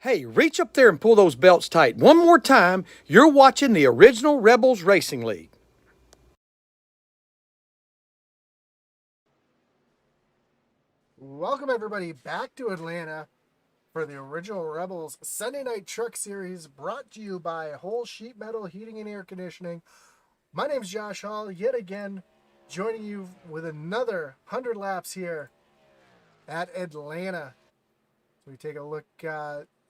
Hey, reach up there and pull those belts tight. One more time, you're watching the original Rebels Racing League. Welcome everybody back to Atlanta for the original Rebels Sunday Night Truck Series, brought to you by Whole Sheet Metal Heating and Air Conditioning. My name's Josh Hall, yet again joining you with another 100 laps here at Atlanta. So we take a look,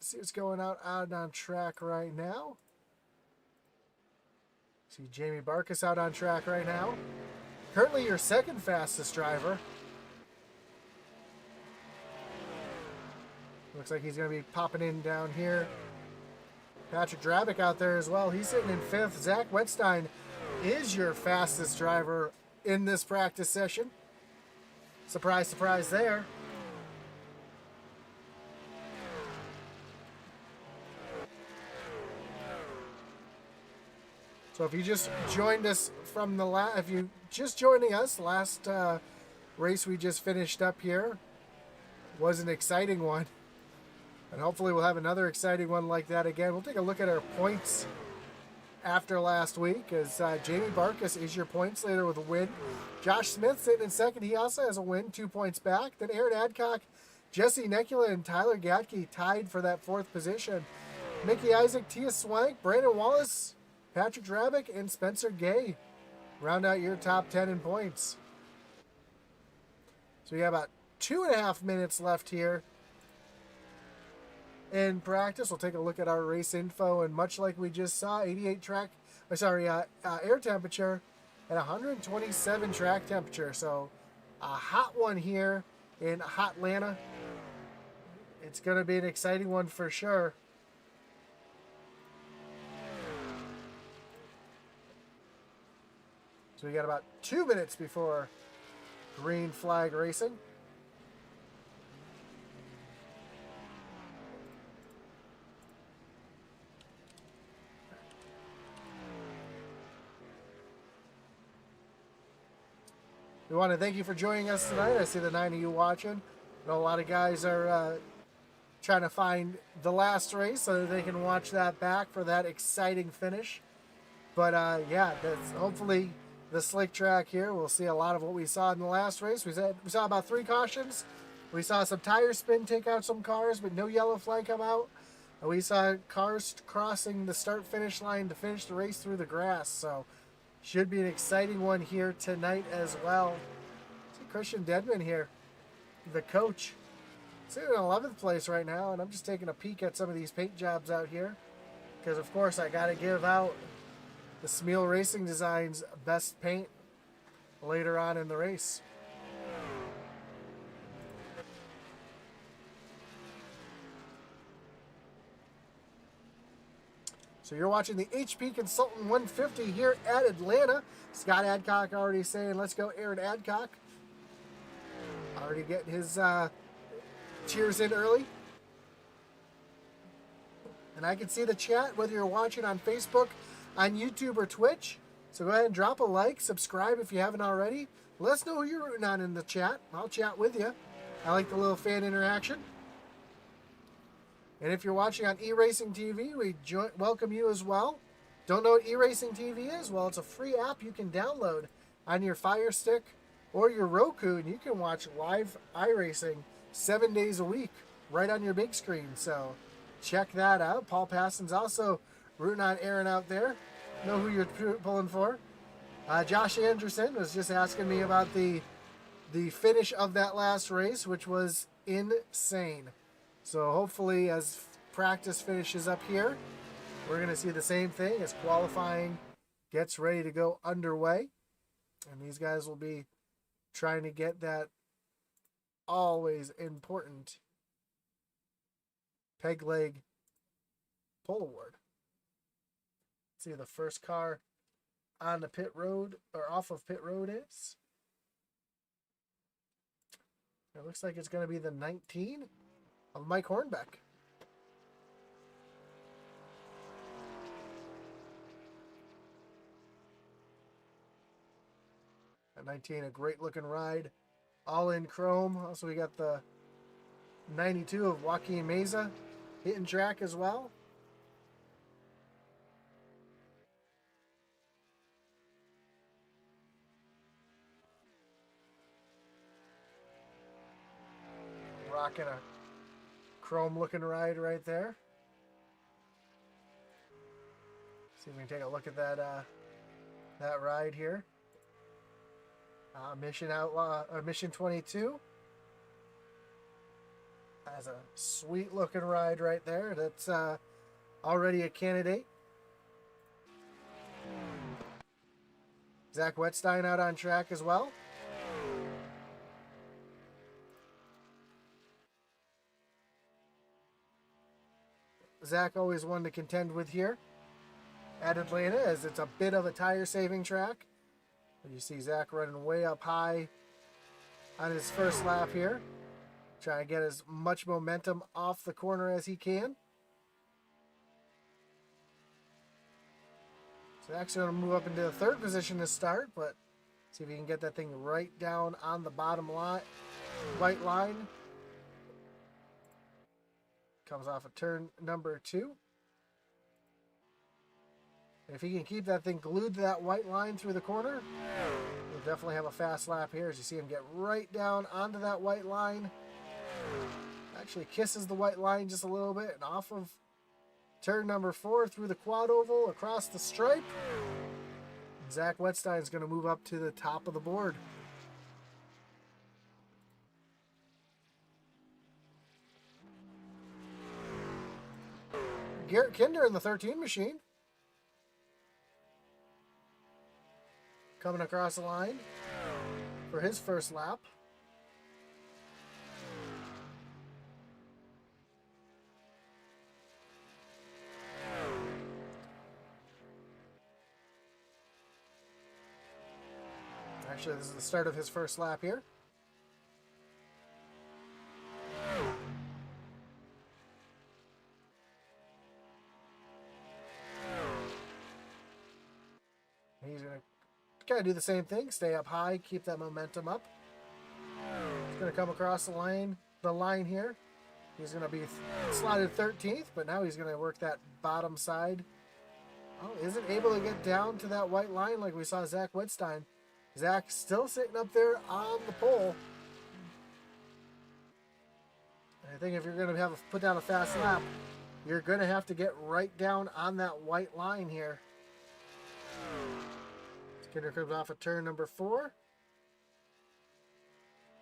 see what's going out on track right now. See Jamie Barkus out on track right now. Currently your second fastest driver. Looks like he's going to be popping in down here. Patrick Drabick out there as well. He's sitting in fifth. Zach Wetstein is your fastest driver in this practice session. Surprise, surprise there. So if you just joined us from the if you just joining us, last race we just finished up here was an exciting one. And hopefully we'll have another exciting one like that again. We'll take a look at our points after last week, as Jamie Barkus is your points leader with a win. Josh Smith sitting in second. He also has a win, 2 points back. Then Aaron Adcock, Jesse Nekula, and Tyler Gatke tied for that fourth position. Mickey Isaac, Tia Swank, Brandon Wallace, Patrick Drabick, and Spencer Gay round out your top 10 in points. So we got about 2.5 minutes left here in practice. We'll take a look at our race info, and much like we just saw, 88 air temperature at 127 track temperature. So a hot one here in hot Atlanta. It's going to be an exciting one for sure. So we got about 2 minutes before green flag racing. We want to thank you for joining us tonight. I see the 9 of you watching. I know a lot of guys are trying to find the last race so that they can watch that back for that exciting finish. But yeah, that's hopefully the slick track here. We'll see a lot of what we saw in the last race. We saw about 3 cautions. We saw some tire spin take out some cars, but no yellow flag come out. And we saw cars crossing the start-finish line to finish the race through the grass. So should be an exciting one here tonight as well. See Christian Dedman here, the coach. Sitting in 11th place right now, and I'm just taking a peek at some of these paint jobs out here. Because, of course, I got to give out the Smeal Racing Designs best paint later on in the race. So you're watching the HP Consultant 150 here at Atlanta. Scott Adcock already saying, let's go Aaron Adcock. Already getting his cheers in early. And I can see the chat, whether you're watching on Facebook, on YouTube, or Twitch. So go ahead and drop a like, subscribe if you haven't already. Let us know who you're rooting on in the chat. I'll chat with you. I like the little fan interaction. And if you're watching on eRacing TV, we welcome you as well. Don't know what eRacing TV is? Well, it's a free app you can download on your Fire Stick or your Roku, and you can watch live iRacing 7 days a week right on your big screen. So check that out. Paul Passon's also rooting on Aaron out there. Know who you're pulling for. Josh Anderson was just asking me about the finish of that last race, which was insane. So hopefully as practice finishes up here, we're going to see the same thing as qualifying gets ready to go underway. And these guys will be trying to get that always important peg leg pole award. Let's see who the first car on the pit road or off of pit road is. It looks like it's going to be the 19 of Mike Hornbeck. At 19, a great looking ride. All in chrome. Also, we got the 92 of Joaquin Meza. hitting track as well. Rocking a chrome looking ride right there. See if we can take a look at that ride here. Mission Outlaw, or Mission 22. Has a sweet looking ride right there. That's already a candidate. Zach Wetstein out on track as well. Zach always one to contend with here at Atlanta, as it's a bit of a tire saving track. You see Zach running way up high on his first lap here, trying to get as much momentum off the corner as he can. Zach's going to move up into the third position to start, but see if he can get that thing right down on the bottom line, white line. Comes off of turn number 2. If he can keep that thing glued to that white line through the corner, we'll definitely have a fast lap here, as you see him get right down onto that white line. Actually kisses the white line just a little bit, and off of turn number 4 through the quad oval across the stripe. Zach Wetstein's going to move up to the top of the board. Garrett Kinder in the 13 machine. Coming across the line for his first lap. Actually, this is the start of his first lap here. He's going to kind of do the same thing. Stay up high, keep that momentum up. He's going to come across the line here. He's going to be slotted 13th, but now he's going to work that bottom side. Oh, isn't able to get down to that white line like we saw Zach Wetstein. Zach still sitting up there on the pole. I think if you're going to put down a fast lap, you're going to have to get right down on that white line here. Skinner comes off of turn number 4.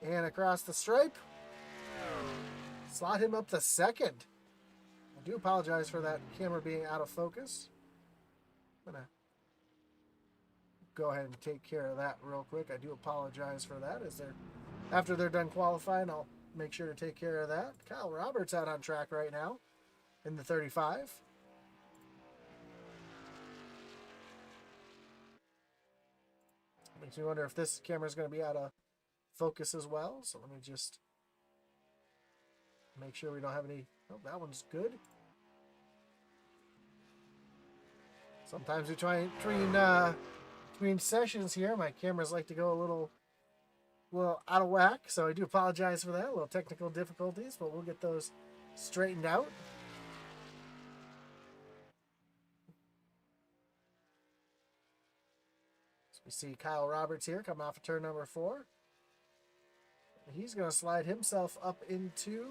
And across the stripe. Slot him up to second. I do apologize for that camera being out of focus. I'm going to go ahead and take care of that real quick. I do apologize for that. After they're done qualifying, I'll make sure to take care of that. Kyle Roberts out on track right now in the 35. Makes me wonder if this camera is going to be out of focus as well. So let me just make sure we don't have any. Oh, that one's good. Sometimes we try between sessions here, my cameras like to go a little out of whack. So I do apologize for that. A little technical difficulties, but we'll get those straightened out. We see Kyle Roberts here coming off of turn number 4. He's going to slide himself up into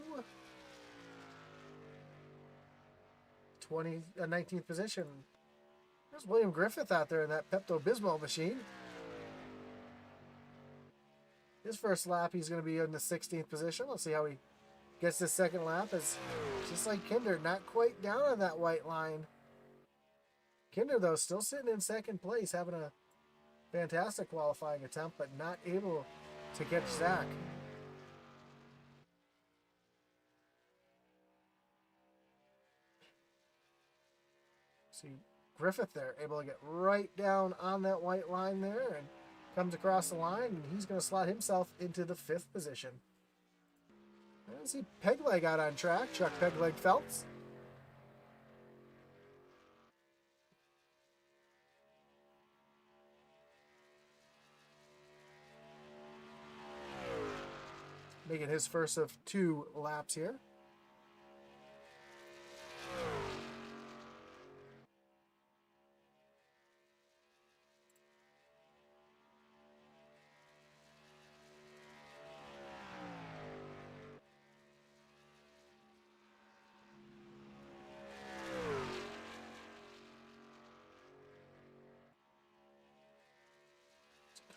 19th position. There's William Griffith out there in that Pepto-Bismol machine. His first lap, he's going to be in the 16th position. Let's see how he gets this second lap. It's just like Kinder, not quite down on that white line. Kinder, though, still sitting in second place, having a fantastic qualifying attempt, but not able to catch Zach. See Griffith there, able to get right down on that white line there, and comes across the line, and he's going to slot himself into the 5th position. I see Pegleg out on track, Chuck Pegleg Phelps. Making his first of 2 laps here.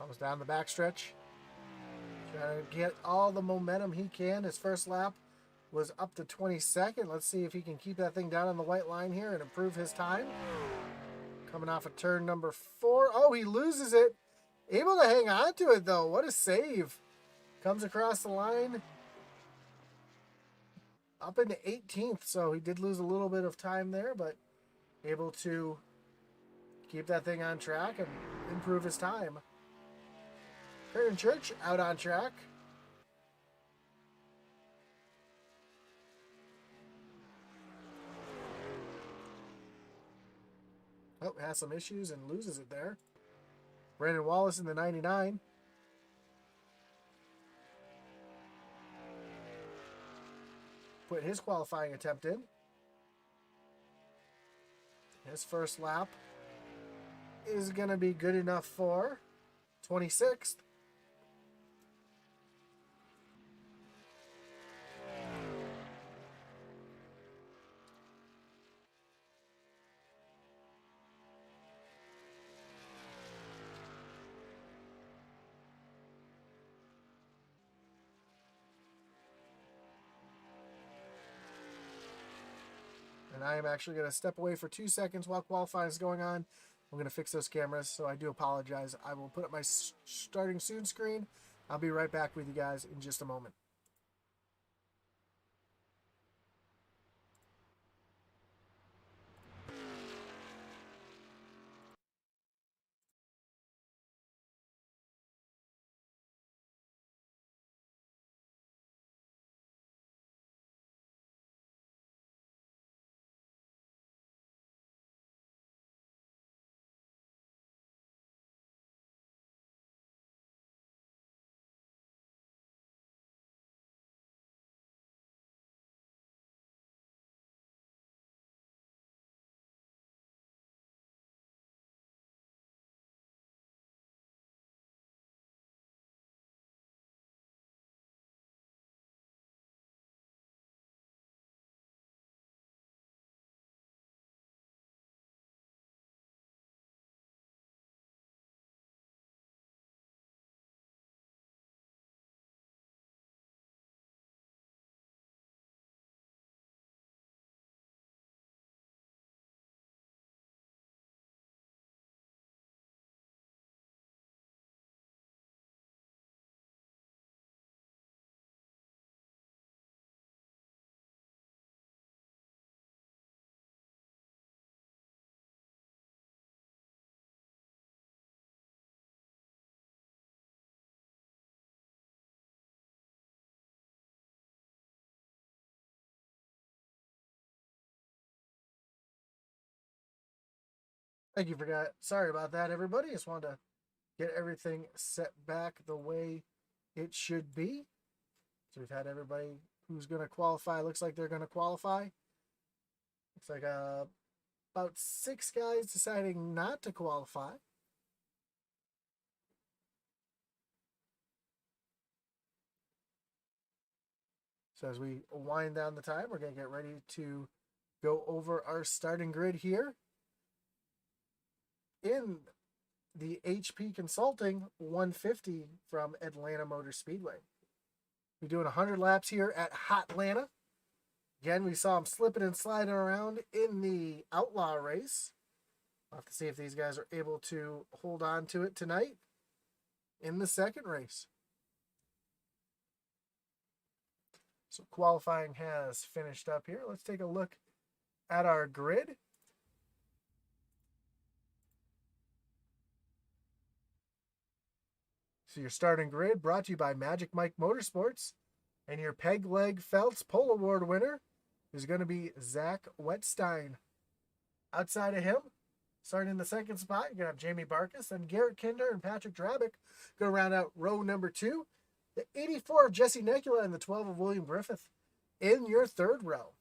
Comes down the backstretch. Trying to get all the momentum he can. His first lap was up to 22nd. Let's see if he can keep that thing down on the white line here and improve his time. Coming off of turn number 4. Oh, he loses it. Able to hang on to it, though. What a save. Comes across the line. Up into 18th, so he did lose a little bit of time there, but able to keep that thing on track and improve his time. Curtin Church out on track. Oh, has some issues and loses it there. Brandon Wallace in the 99. Put his qualifying attempt in. His first lap is going to be good enough for 26th. And I am actually going to step away for 2 seconds while qualifying is going on. I'm going to fix those cameras, so I do apologize. I will put up my starting soon screen. I'll be right back with you guys in just a moment. Thank you for that. Sorry about that, everybody. Just wanted to get everything set back the way it should be. So we've had everybody who's going to qualify. Looks like they're going to qualify. Looks like about 6 guys deciding not to qualify. So as we wind down the time, we're going to get ready to go over our starting grid here. In the HP Consulting 150 from Atlanta Motor Speedway. We're doing 100 laps here at Hotlanta. Again, we saw him slipping and sliding around in the Outlaw race. We'll have to see if these guys are able to hold on to it tonight in the second race. So qualifying has finished up here. Let's take a look at our grid. So your starting grid brought to you by Magic Mike Motorsports. And your Peg Leg Felts Pole Award winner is going to be Zach Wetstein. Outside of him, starting in the second spot, you're going to have Jamie Barkus. Then Garrett Kinder and Patrick Drabick going to round out row number 2. The 84 of Jesse Necula and the 12 of William Griffith in your third row.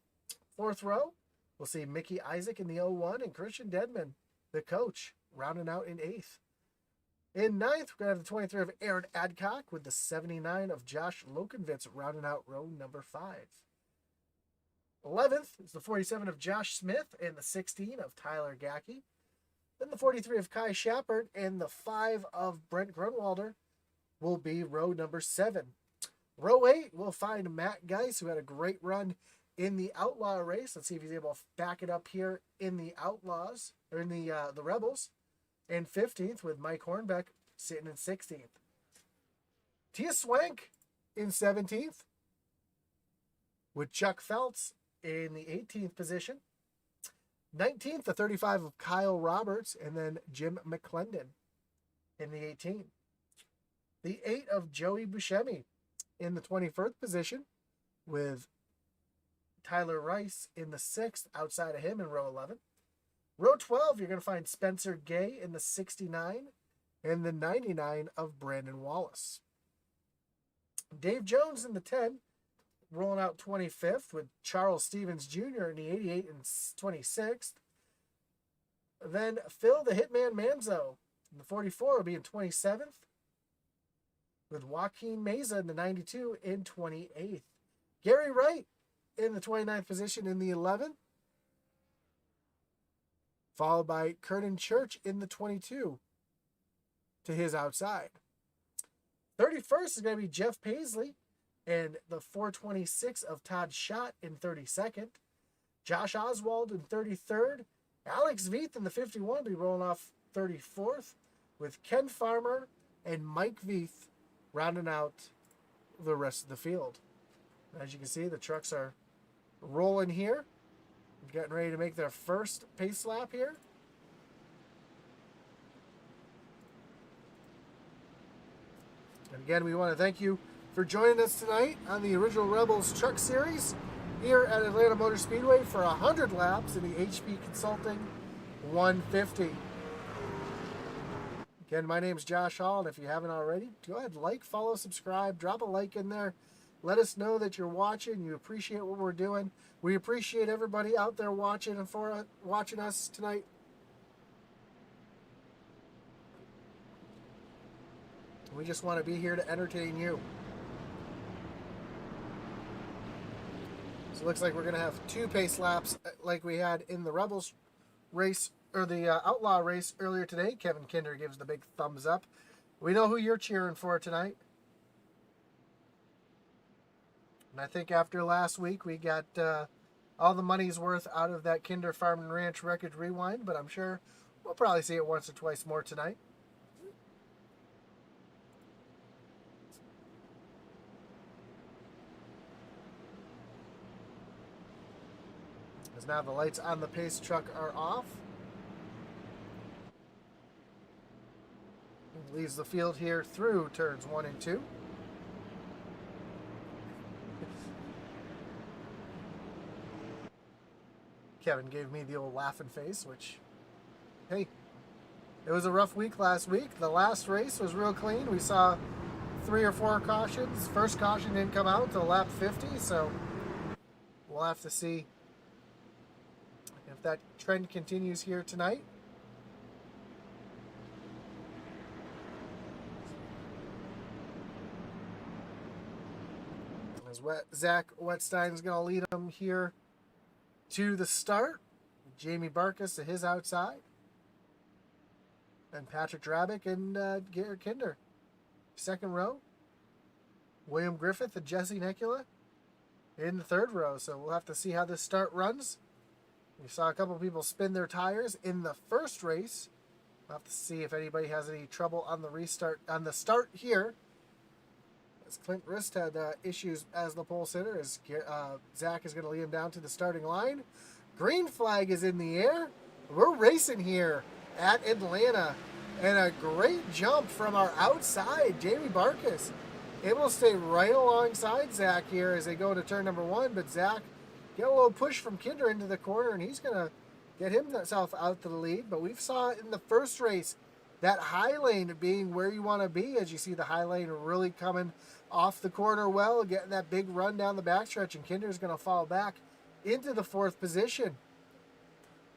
Fourth row, we'll see Mickey Isaac in the 01 and Christian Dedman, the coach, rounding out in 8th. In 9th, we're going to have the 23 of Aaron Adcock with the 79 of Josh Lokenvitz rounding out row number 5. 11th is the 47 of Josh Smith and the 16 of Tyler Gackey. Then the 43 of Kai Shepard and the 5 of Brent Grunwalder will be row number 7. Row 8 will find Matt Geis, who had a great run in the Outlaw race. Let's see if he's able to back it up here in the Outlaws, or in the Rebels. And 15th with Mike Hornbeck sitting in 16th. Tia Swank in 17th with Chuck Feltz in the 18th position. 19th, the 35 of Kyle Roberts, and then Jim McClendon in the 18th. The 8 of Joey Buscemi in the 21st position with Tyler Rice in the 6th, outside of him in row 11. Row 12, you're going to find Spencer Gay in the 69 and the 99 of Brandon Wallace. Dave Jones in the 10, rolling out 25th with Charles Stevens Jr. in the 88 and 26th. Then Phil the Hitman Manzo in the 44 will be in 27th with Joaquin Meza in the 92 and 28th. Gary Wright in the 29th position in the 11, followed by Curtin Church in the 22 to his outside. 31st is going to be Jeff Paisley and the 426 of Todd Schott in 32nd. Josh Oswald in 33rd. Alex Veith in the 51 will be rolling off 34th with Ken Farmer and Mike Veith rounding out the rest of the field. As you can see, the trucks are rolling here, getting ready to make their first pace lap here. And again, we want to thank you for joining us tonight on the Original Rebels Truck Series here at Atlanta Motor Speedway for 100 laps in the HP Consulting 150. Again, my name is Josh Hall, and if you haven't already, go ahead, like, follow, subscribe, drop a like in there. Let us know that you're watching, you appreciate what we're doing. We appreciate everybody out there watching and for watching us tonight. We just want to be here to entertain you. So it looks like we're going to have 2 pace laps like we had in the Rebels race, or the Outlaw race earlier today. Kevin Kinder gives the big thumbs up. We know who you're cheering for tonight. And I think after last week, we got all the money's worth out of that Kinder Farm and Ranch Wreckage Rewind, but I'm sure we'll probably see it once or twice more tonight. As now the lights on the pace truck are off. It leaves the field here through turns 1 and 2. Kevin gave me the old laughing face, which, hey, it was a rough week last week. The last race was real clean. We saw 3 or 4 cautions. First caution didn't come out until lap 50, so we'll have to see if that trend continues here tonight. As Zach Wetstein's going to lead them here to the start. Jamie Barkus to his outside. And Patrick Drabick and Garrett Kinder. Second row. William Griffith and Jesse Necula in the third row. So we'll have to see how this start runs. We saw a couple people spin their tires in the first race. We'll have to see if anybody has any trouble on the restart, on the start here. As Clint Rist had issues as the pole sitter, as Zach is going to lead him down to the starting line. Green flag is in the air. We're racing here at Atlanta. And a great jump from our outside, Jamie Barkus. Able to stay right alongside Zach here as they go to turn number 1. But Zach get a little push from Kinder into the corner, and he's going to get himself out to the lead. But we saw in the first race that high lane being where you want to be, as you see the high lane really coming off the corner well, getting that big run down the backstretch, and Kinder's going to fall back into the 4th position.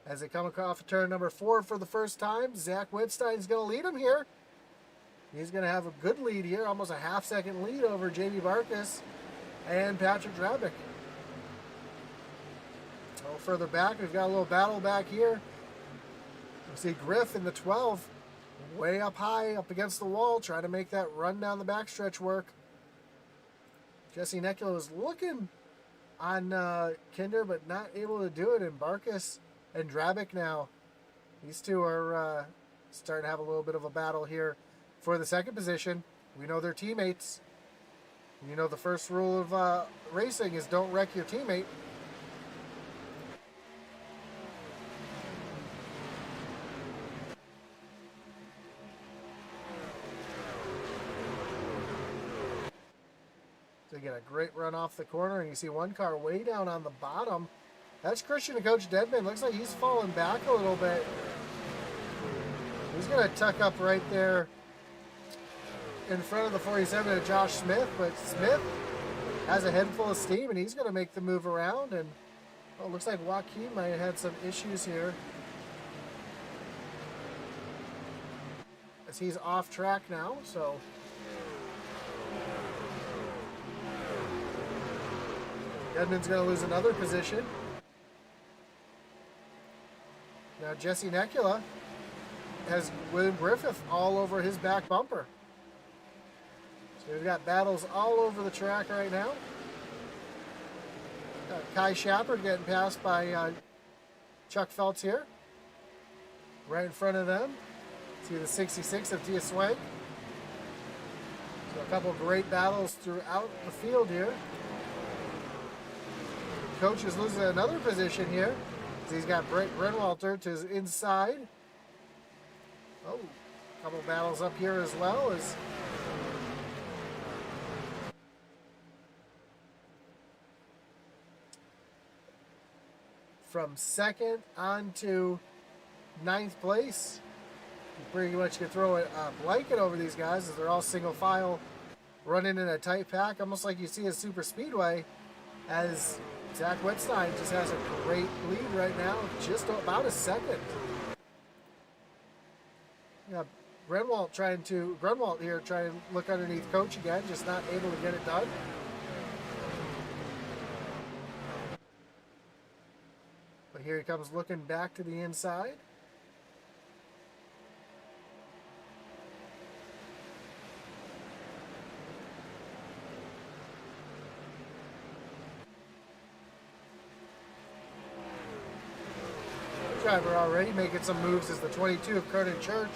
As they come off turn number 4 for the first time, Zach Whitstein's going to lead him here. He's going to have a good lead here, almost a half-second lead over Jamie Barkus and Patrick Drabick. A little further back, we've got a little battle back here You see Griff in the 12, way up high, up against the wall, trying to make that run down the backstretch work. Jesse Nekula was looking on Kinder, but not able to do it. And Barkas and Drabic now, these two are starting to have a little bit of a battle here for the second position. We know they're teammates. You know the first rule of racing is don't wreck your teammate. So you get a great run off the corner, and you see one car way down on the bottom. That's Christian and Coach Deadman. Looks like he's falling back a little bit. He's going to tuck up right there in front of the 47 of Josh Smith, but Smith has a head full of steam, and he's going to make the move around. And oh, looks like Joaquin might have had some issues here, as he's off track now. So Deadman's going to lose another position. Now Jesse Nekula has William Griffith all over his back bumper. So we've got battles all over the track right now. Kai Shepard getting passed by Chuck Feltz here. Right in front of them. See the 66 of Tia Swank. So a couple great battles throughout the field here. Coach is losing another position here. So he's got Brett Grenwalter to his inside. Oh, a couple battles up here as well as from second on to ninth place. You pretty much can throw a blanket over these guys as they're all single file running in a tight pack, almost like you see a super speedway, as Zach Wetstein just has a great lead right now, just about a second. Yeah, Grenwalt here trying to look underneath Coach again, just not able to get it done. But here he comes looking back to the inside. Driver already making some moves is the 22 of Kernan Church.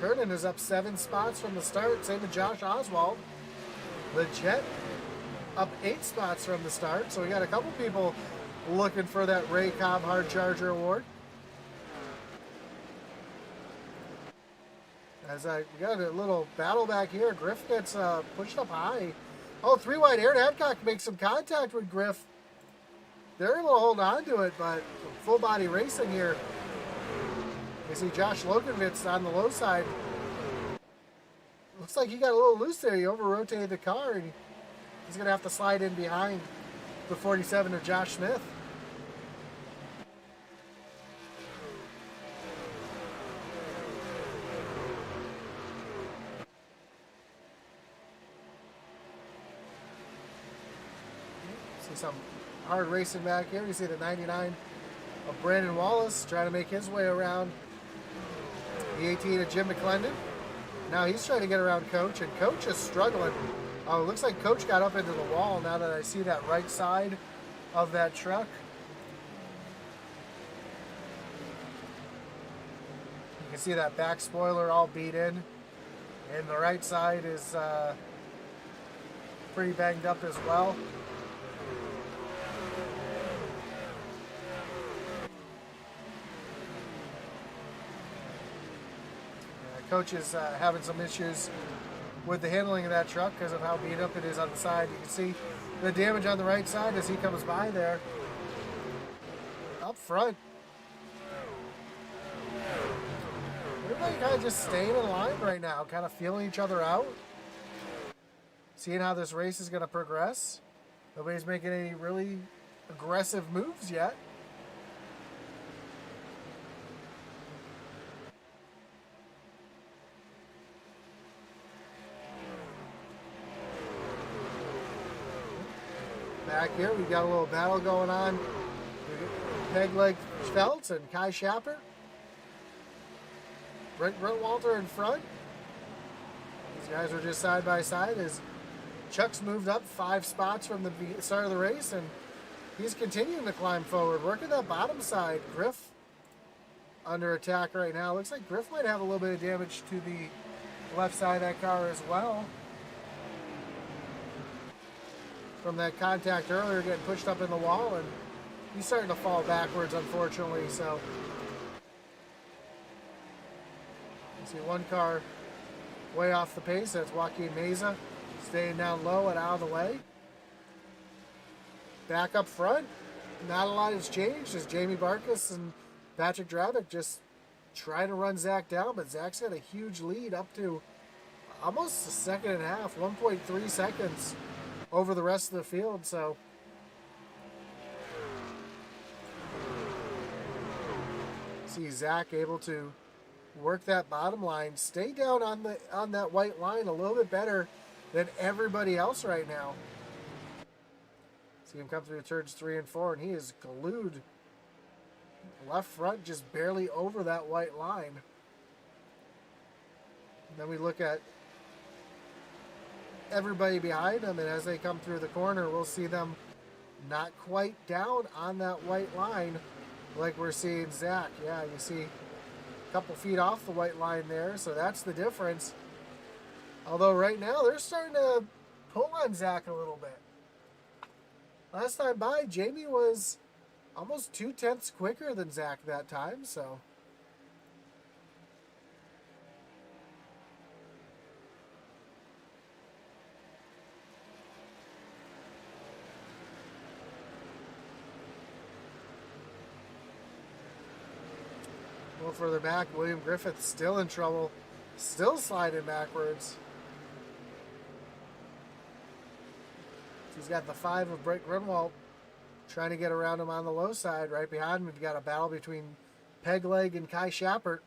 Kernan is up 7 spots from the start, same with Josh Oswald. The Jet up 8 spots from the start, so we got a couple people looking for that Ray Cobb Hard Charger Award. As we got a little battle back here. Griff gets pushed up high. Oh, 3 wide. Aaron Adcock makes some contact with Griff. They're able to hold on to it, but full body racing here. You see Josh Lokovitz on the low side. Looks like he got a little loose there. He over-rotated the car, and he's going to have to slide in behind the 47 of Josh Smith. See some hard racing back here. You see the 99 of Brandon Wallace trying to make his way around the 18 of Jim McClendon. Now he's trying to get around Coach, and Coach is struggling. Oh, it looks like Coach got up into the wall now that I see that right side of that truck. You can see that back spoiler all beat in, and the right side is pretty banged up as well. Coach is having some issues with the handling of that truck because of how beat up it is on the side. You can see the damage on the right side as he comes by there. Up front, everybody kind of just staying in line right now, kind of feeling each other out, seeing how this race is going to progress. Nobody's making any really aggressive moves yet. Back here, we got a little battle going on. Peg leg Phelps and Kai Schapper. Brent Walter in front. These guys are just side by side as Chuck's moved up 5 spots from the start of the race, and he's continuing to climb forward, working that bottom side. Griff under attack right now. Looks like Griff might have a little bit of damage to the left side of that car as well. From that contact earlier, getting pushed up in the wall, and he's starting to fall backwards, unfortunately. So you see one car way off the pace. That's Joaquin Meza, staying down low and out of the way. Back up front, not a lot has changed as Jamie Barkus and Patrick Drabick just trying to run Zach down, but Zach's got a huge lead up to almost a second and a half, 1.3 seconds over the rest of the field. So see Zach able to work that bottom line, stay down on that white line a little bit better than everybody else right now. See him come through turns 3 and 4, and he is glued left front, just barely over that white line. And then we look at everybody behind them, and as they come through the corner, we'll see them not quite down on that white line like we're seeing Zach. Yeah, you see a couple feet off the white line there, so that's the difference. Although right now they're starting to pull on Zach a little bit. Last time by, Jamie was almost 0.2 quicker than Zach that time, so. A little further back, William Griffith still in trouble, still sliding backwards. He's got the 5 of Brent Grunwald trying to get around him on the low side. Right behind him, we've got a battle between Pegleg and Kai Schappert.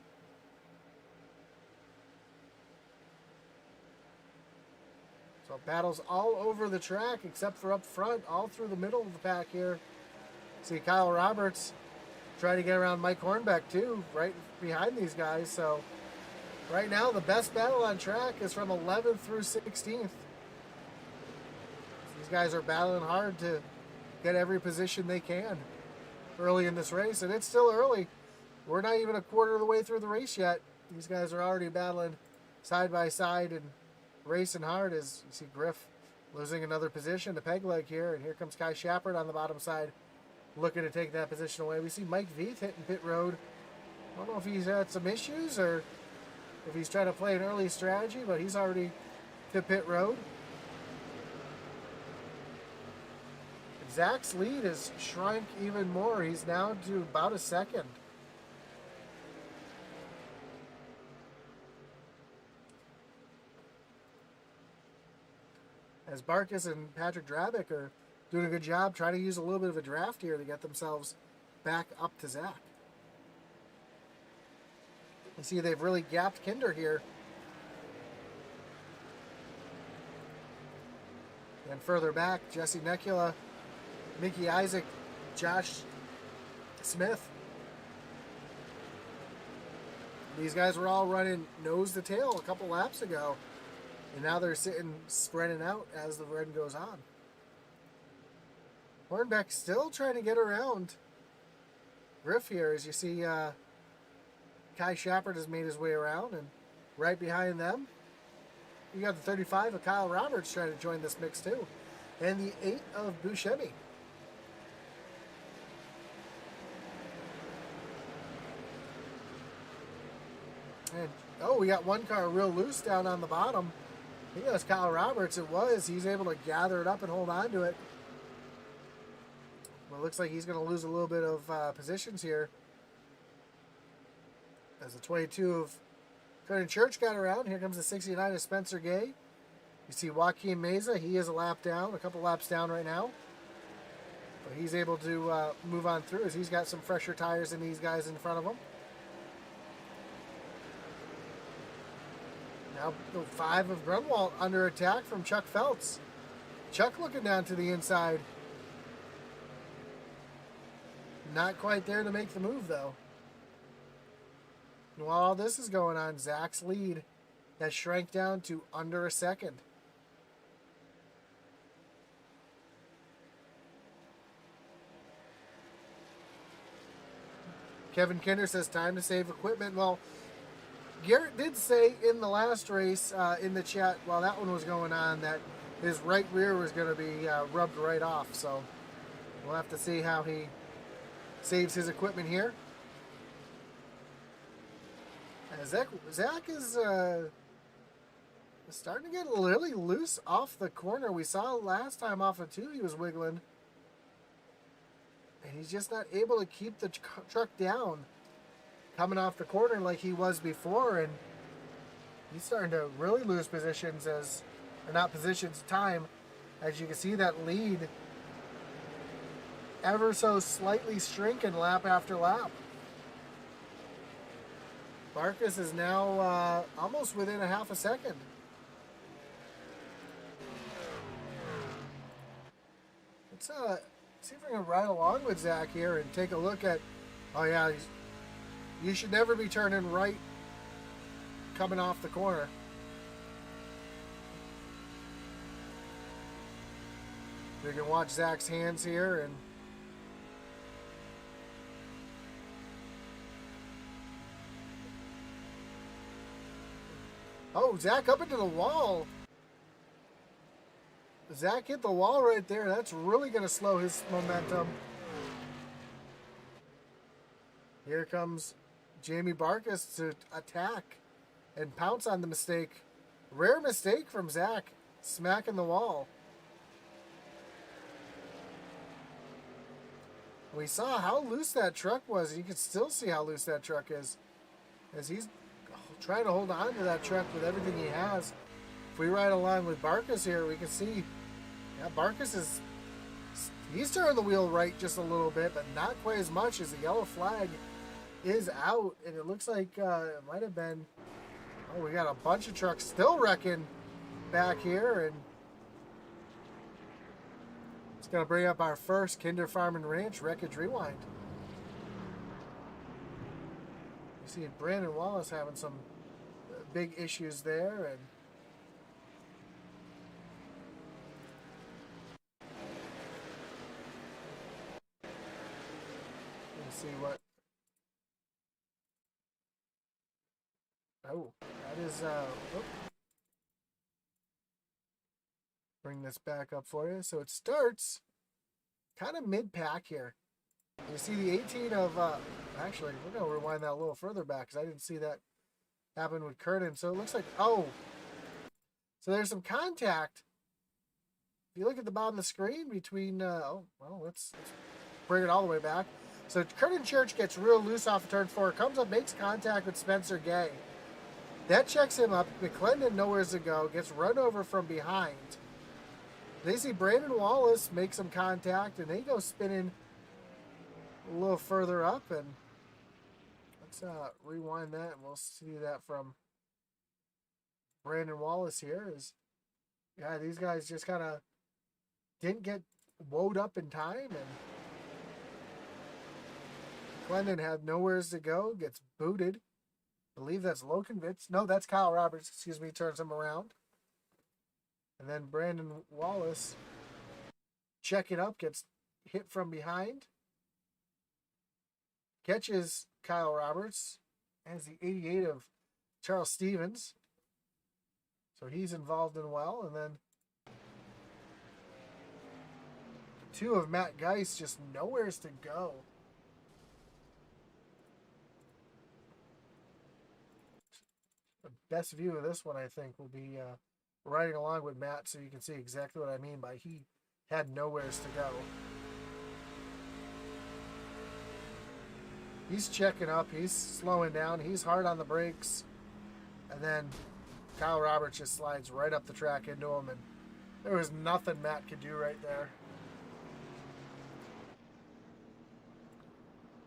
So battles all over the track except for up front, all through the middle of the pack here. See Kyle Roberts trying to get around Mike Hornbeck too, right behind these guys. So right now the best battle on track is from 11th through 16th. These guys are battling hard to get every position they can early in this race, and it's still early. We're not even a quarter of the way through the race yet. These guys are already battling side by side and racing hard, as you see Griff losing another position to Pegleg here, and here comes Kai Schappert on the bottom side looking to take that position away. We see Mike Veith hitting pit road. I don't know if he's had some issues or if he's trying to play an early strategy, but he's already to pit road. Zach's lead has shrunk even more. He's now to about a second. As Barkus and Patrick Drabick are doing a good job trying to use a little bit of a draft here to get themselves back up to Zach. You see they've really gapped Kinder here. And further back, Jesse Necula, Mickey Isaac, Josh Smith. These guys were all running nose to tail a couple laps ago, and now they're sitting spreading out as the run goes on. Hornbeck still trying to get around Griff here, as you see Kai Schappert has made his way around, and right behind them you got the 35 of Kyle Roberts trying to join this mix too, and the 8 of Buscemi. And, oh, we got one car real loose down on the bottom. I think that was Kyle Roberts. It was. He's able to gather it up and hold on to it. Well, it looks like he's going to lose a little bit of positions here. As the 22 of Curtin Church got around. Here comes the 69 of Spencer Gay. You see Joaquin Meza. He is a lap down, a couple laps down right now. But he's able to move on through as he's got some fresher tires than these guys in front of him. Now the 5 of Grunwald under attack from Chuck Feltz. Chuck looking down to the inside. Not quite there to make the move, though. And while all this is going on, Zach's lead has shrank down to under a second. Kevin Kinder says time to save equipment. Well, Garrett did say in the last race in the chat while that one was going on that his right rear was going to be rubbed right off. So we'll have to see how he saves his equipment here. Zach is starting to get really loose off the corner. We saw last time off of 2 he was wiggling. And he's just not able to keep the truck down coming off the corner like he was before. And he's starting to really lose positions or not positions, time. As you can see that lead ever so slightly shrinking lap after lap. Barkus is now almost within a half a second. Let's see if we can ride along with Zach here and take a look at. Oh yeah, you should never be turning right coming off the corner. We can watch Zach's hands here and. Oh, Zach up into the wall. Zach hit the wall right there. That's really going to slow his momentum. Here comes Jamie Barkus to attack and pounce on the mistake. Rare mistake from Zach, smacking the wall. We saw how loose that truck was. You can still see how loose that truck is as he's trying to hold on to that truck with everything he has. If we ride along with Barkus here, we can see, yeah, Barkus he's turning the wheel right just a little bit, but not quite as much as the yellow flag is out. And it looks like it might have been, oh, we got a bunch of trucks still wrecking back here. And it's going to bring up our first Kinder Farm and Ranch Wreckage Rewind. You see Brandon Wallace having some big issues there, and let's see what. Oh, that is bring this back up for you. So it starts kind of mid-pack here. You see the 18 of actually, we're gonna rewind that a little further back because I didn't see that happen with Curtin. So it looks like, oh, so there's some contact. If you look at the bottom of the screen between, oh, well, let's bring it all the way back. So Curtin Church gets real loose off of turn 4, comes up, makes contact with Spencer Gay. That checks him up. McClendon nowhere to go, gets run over from behind. They see Brandon Wallace make some contact, and they go spinning a little further up, and let's rewind that, and we'll see that from Brandon Wallace here. Yeah, these guys just kind of didn't get woed up in time, and Glendon had nowhere to go, gets booted. I believe that's Lokenvitz. No, that's Kyle Roberts, excuse me, turns him around. And then Brandon Wallace checking up, gets hit from behind. Catches Kyle Roberts as the 88 of Charles Stevens. So he's involved in well. And then 2 of Matt Geist, just nowheres to go. The best view of this one, I think, will be riding along with Matt so you can see exactly what I mean by he had nowheres to go. He's checking up. He's slowing down. He's hard on the brakes. And then Kyle Roberts just slides right up the track into him. And there was nothing Matt could do right there.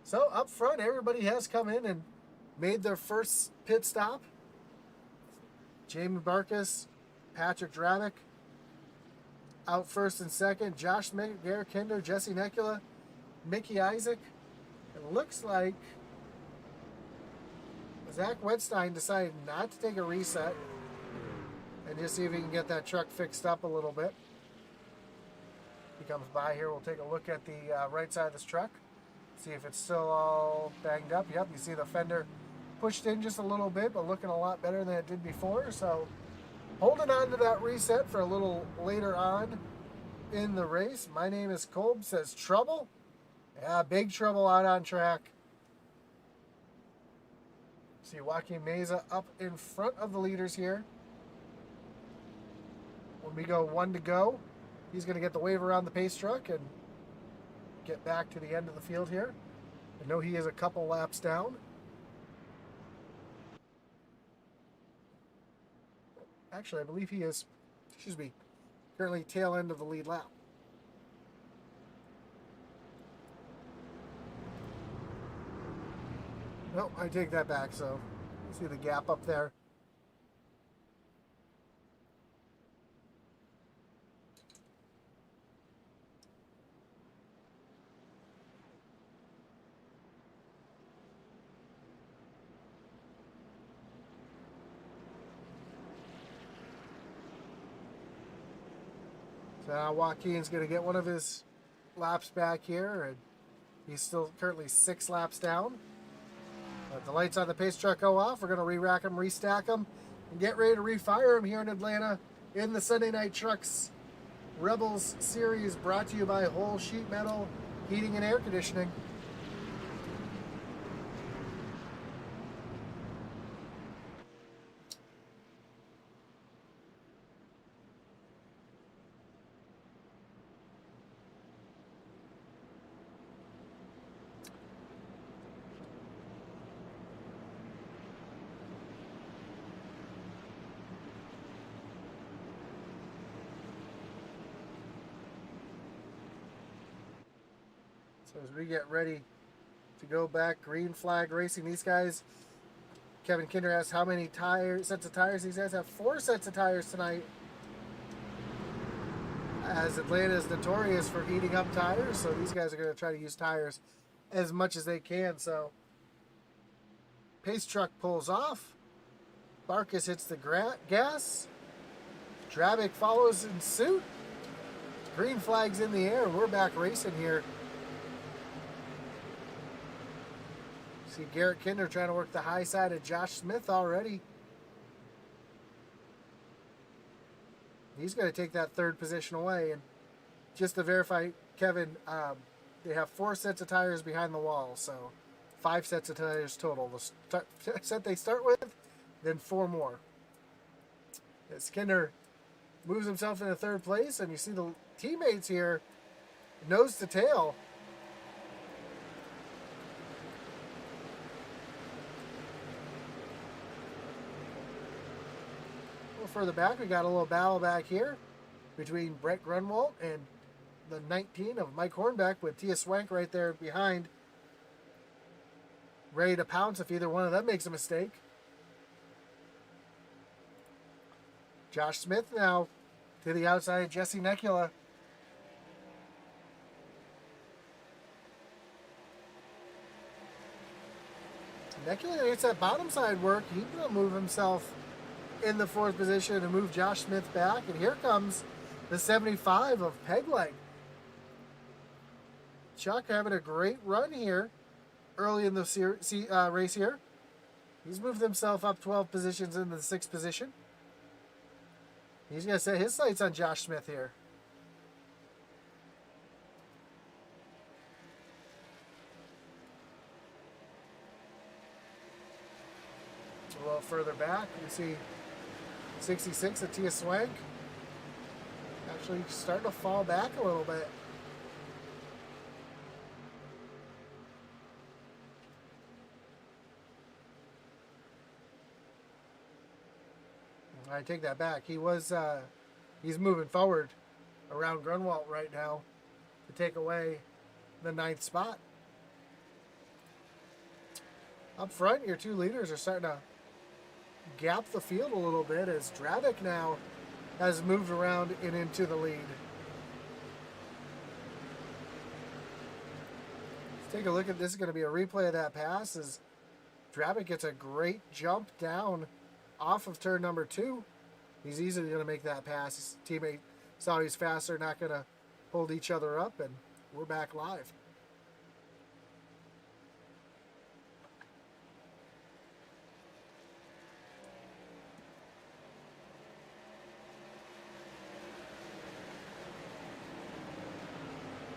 So up front, everybody has come in and made their first pit stop. Jamie Barkus, Patrick Dravick out first and second. Josh Garrett Kinder, Jesse Nekula, Mickey Isaac, It looks like Zach Wedstein decided not to take a reset and just see if he can get that truck fixed up a little bit. He comes by here, we'll take a look at the right side of this truck, see if it's still all banged up. Yep, you see the fender pushed in just a little bit, but looking a lot better than it did before. So holding on to that reset for a little later on in the race. My name is Kolb, says trouble. Yeah, big trouble out on track. See Joaquin Meza up in front of the leaders here. When we go 1 to go, he's going to get the wave around the pace truck and get back to the end of the field here. I know he is a couple laps down. Actually, I believe he is, currently tail end of the lead lap. No, I take that back, so you see the gap up there. So now Joaquin's going to get one of his laps back here, and he's still currently 6 laps down. The lights on the pace truck go off. We're going to re-rack them, restack them, and get ready to refire them here in Atlanta in the Sunday Night Trucks Rebels Series, brought to you by Whole Sheet Metal Heating and Air Conditioning. So as we get ready to go back, green flag racing, these guys, Kevin Kinder asks how many sets of tires these guys have. 4 sets of tires tonight, as Atlanta is notorious for eating up tires, so these guys are going to try to use tires as much as they can. So pace truck pulls off, Barkas hits the gas, Drabic follows in suit, green flag's in the air, we're back racing here. See Garrett Kinder trying to work the high side of Josh Smith already. He's going to take that 3rd position away. And just to verify, Kevin, they have 4 sets of tires behind the wall, so 5 sets of tires total. The set they start with, then 4 more. As Kinder moves himself into 3rd place, and you see the teammates here nose to tail. Further back, we got a little battle back here between Brett Grunwald and the 19 of Mike Hornbeck, with Tia Swank right there behind, ready to pounce if either one of them makes a mistake. Josh Smith now to the outside of Jesse Necula. Necula gets that bottom side work. He's going to move himself in the 4th position and move Josh Smith back. And here comes the 75 of Pegleg. Chuck having a great run here early in the race here. He's moved himself up 12 positions into the 6th position. He's going to set his sights on Josh Smith here. A little further back, we see 66 of Tia Swank actually starting to fall back a little bit. I take that back. He's moving forward around Grunwald right now to take away the 9th spot. Up front, your 2 leaders are starting to gap the field a little bit, as Drabic now has moved around and into the lead. take a look at this. Is going to be a replay of that pass as Drabic gets a great jump down off of turn number 2. He's easily going to make that pass. His teammate saw he's faster, not going to hold each other up, and we're back live.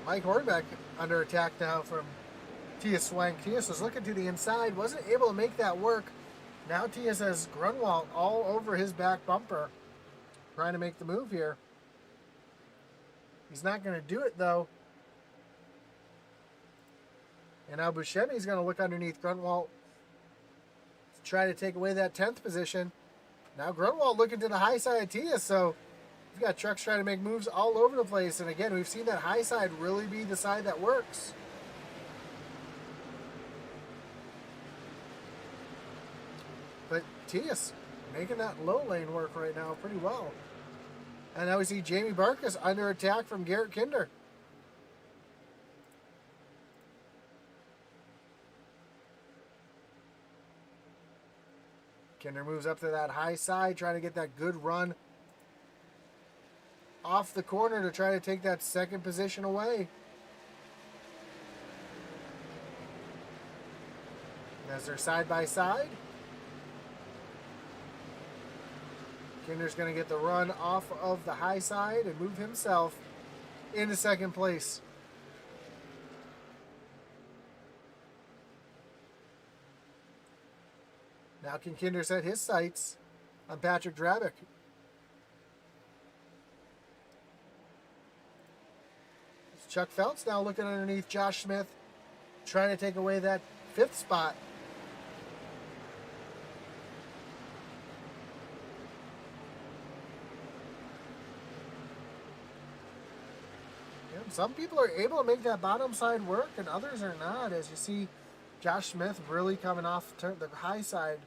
Mike Hornbeck under attack now from Tias Swank. Tias was looking to the inside, wasn't able to make that work. Now Tias has Grunwald all over his back bumper, trying to make the move here. He's not going to do it, though. And now Buscemi's going to look underneath Grunwald to try to take away that 10th position. Now Grunwald looking to the high side of Tias, so we've got trucks trying to make moves all over the place. And again, we've seen that high side really be the side that works. But Tias making that low lane work right now pretty well. And now we see Jamie Barkas under attack from Garrett Kinder. Kinder moves up to that high side, trying to get that good run off the corner to try to take that second position away. As they're side by side, Kinder's going to get the run off of the high side and move himself into second place. Now can Kinder set his sights on Patrick Drabic? Chuck Phelps now looking underneath Josh Smith, trying to take away that 5th spot. Some people are able to make that bottom side work and others are not, as you see Josh Smith really coming off the high side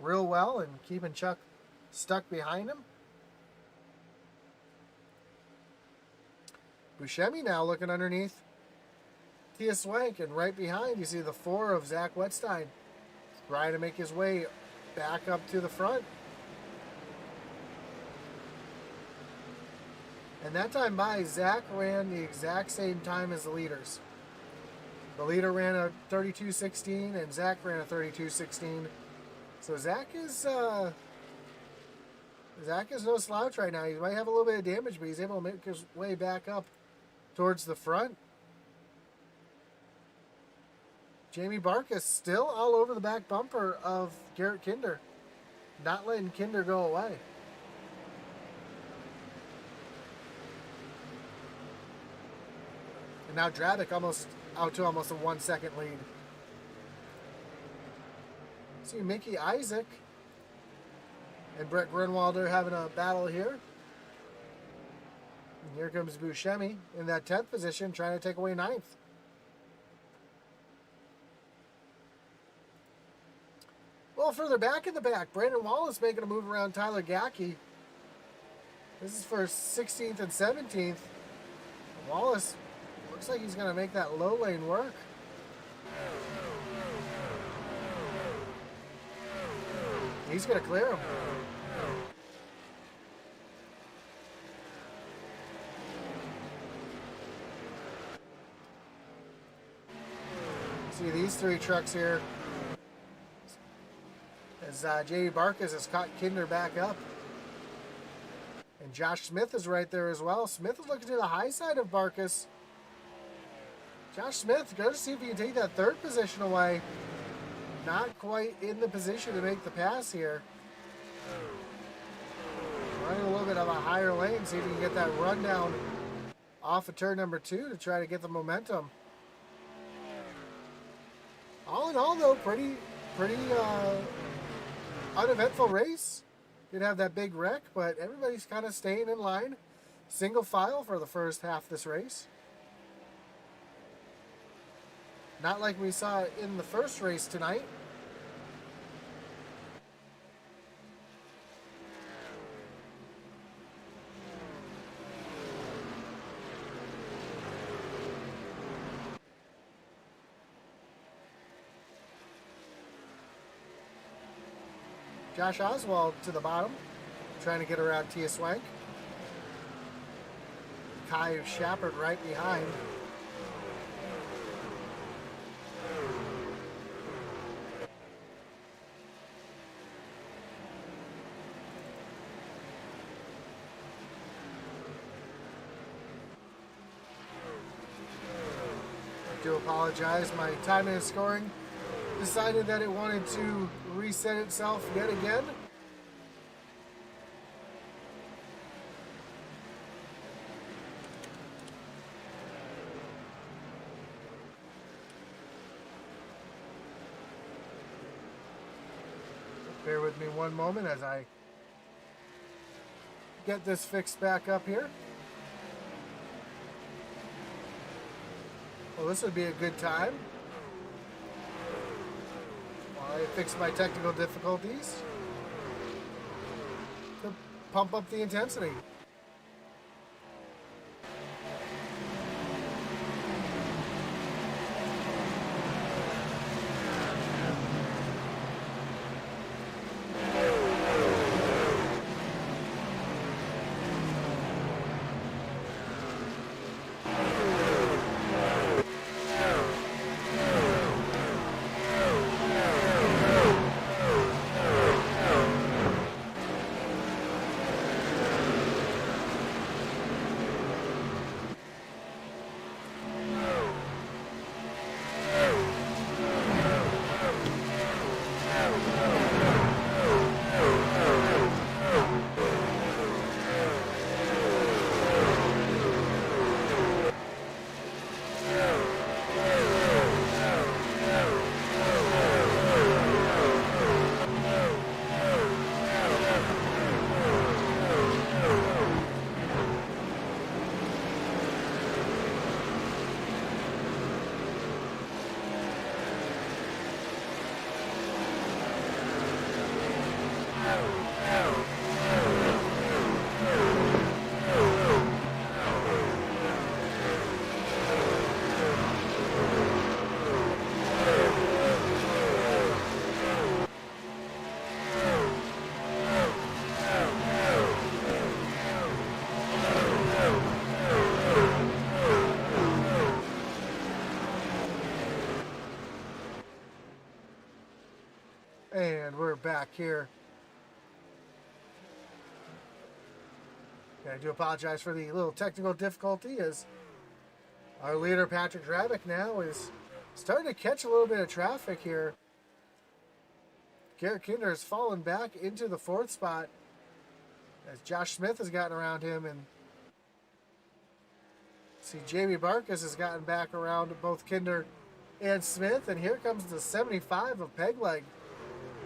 real well and keeping Chuck stuck behind him. Buscemi now looking underneath Tias Swank, and right behind you see the 4 of Zach Wetstein trying to make his way back up to the front. And that time by, Zach ran the exact same time as the leaders. The leader ran a 32.16 and Zach ran a 32.16. So Zach is no slouch right now. He might have a little bit of damage, but he's able to make his way back up towards the front. Jamie Barkas still all over the back bumper of Garrett Kinder, not letting Kinder go away. And now Drabic almost out to almost a 1 second lead. See Mickey Isaac and Brett Grunwalder having a battle here. And here comes Buscemi in that 10th position, trying to take away 9th. A little further back in the back, Brandon Wallace making a move around Tyler Gackey. This is for 16th and 17th. Wallace looks like he's going to make that low lane work. He's going to clear him. See these 3 trucks here. As J.D. Barkas has caught Kinder back up. And Josh Smith is right there as well. Smith is looking to the high side of Barkas. Josh Smith, go to see if he can take that 3rd position away. Not quite in the position to make the pass here. Running a little bit of a higher lane, see if he can get that run down off of turn number 2 to try to get the momentum. All in all, though, pretty uneventful race. Did have that big wreck, but everybody's kind of staying in line. Single file for the first half of this race. Not like we saw in the first race tonight. Josh Oswald to the bottom, trying to get around Tia Swank. Kai Shepard right behind. I do apologize. My timing and scoring decided that it wanted to reset itself yet again. Bear with me one moment as I get this fixed back up here. Well, this would be a good time while I fix my technical difficulties to pump up the intensity. And we're back here. I do apologize for the little technical difficulty as our leader Patrick Drabick now is starting to catch a little bit of traffic here. Garrett Kinder has fallen back into the 4th spot as Josh Smith has gotten around him, and see Jamie Barkus has gotten back around both Kinder and Smith, and here comes the 75 of Pegleg.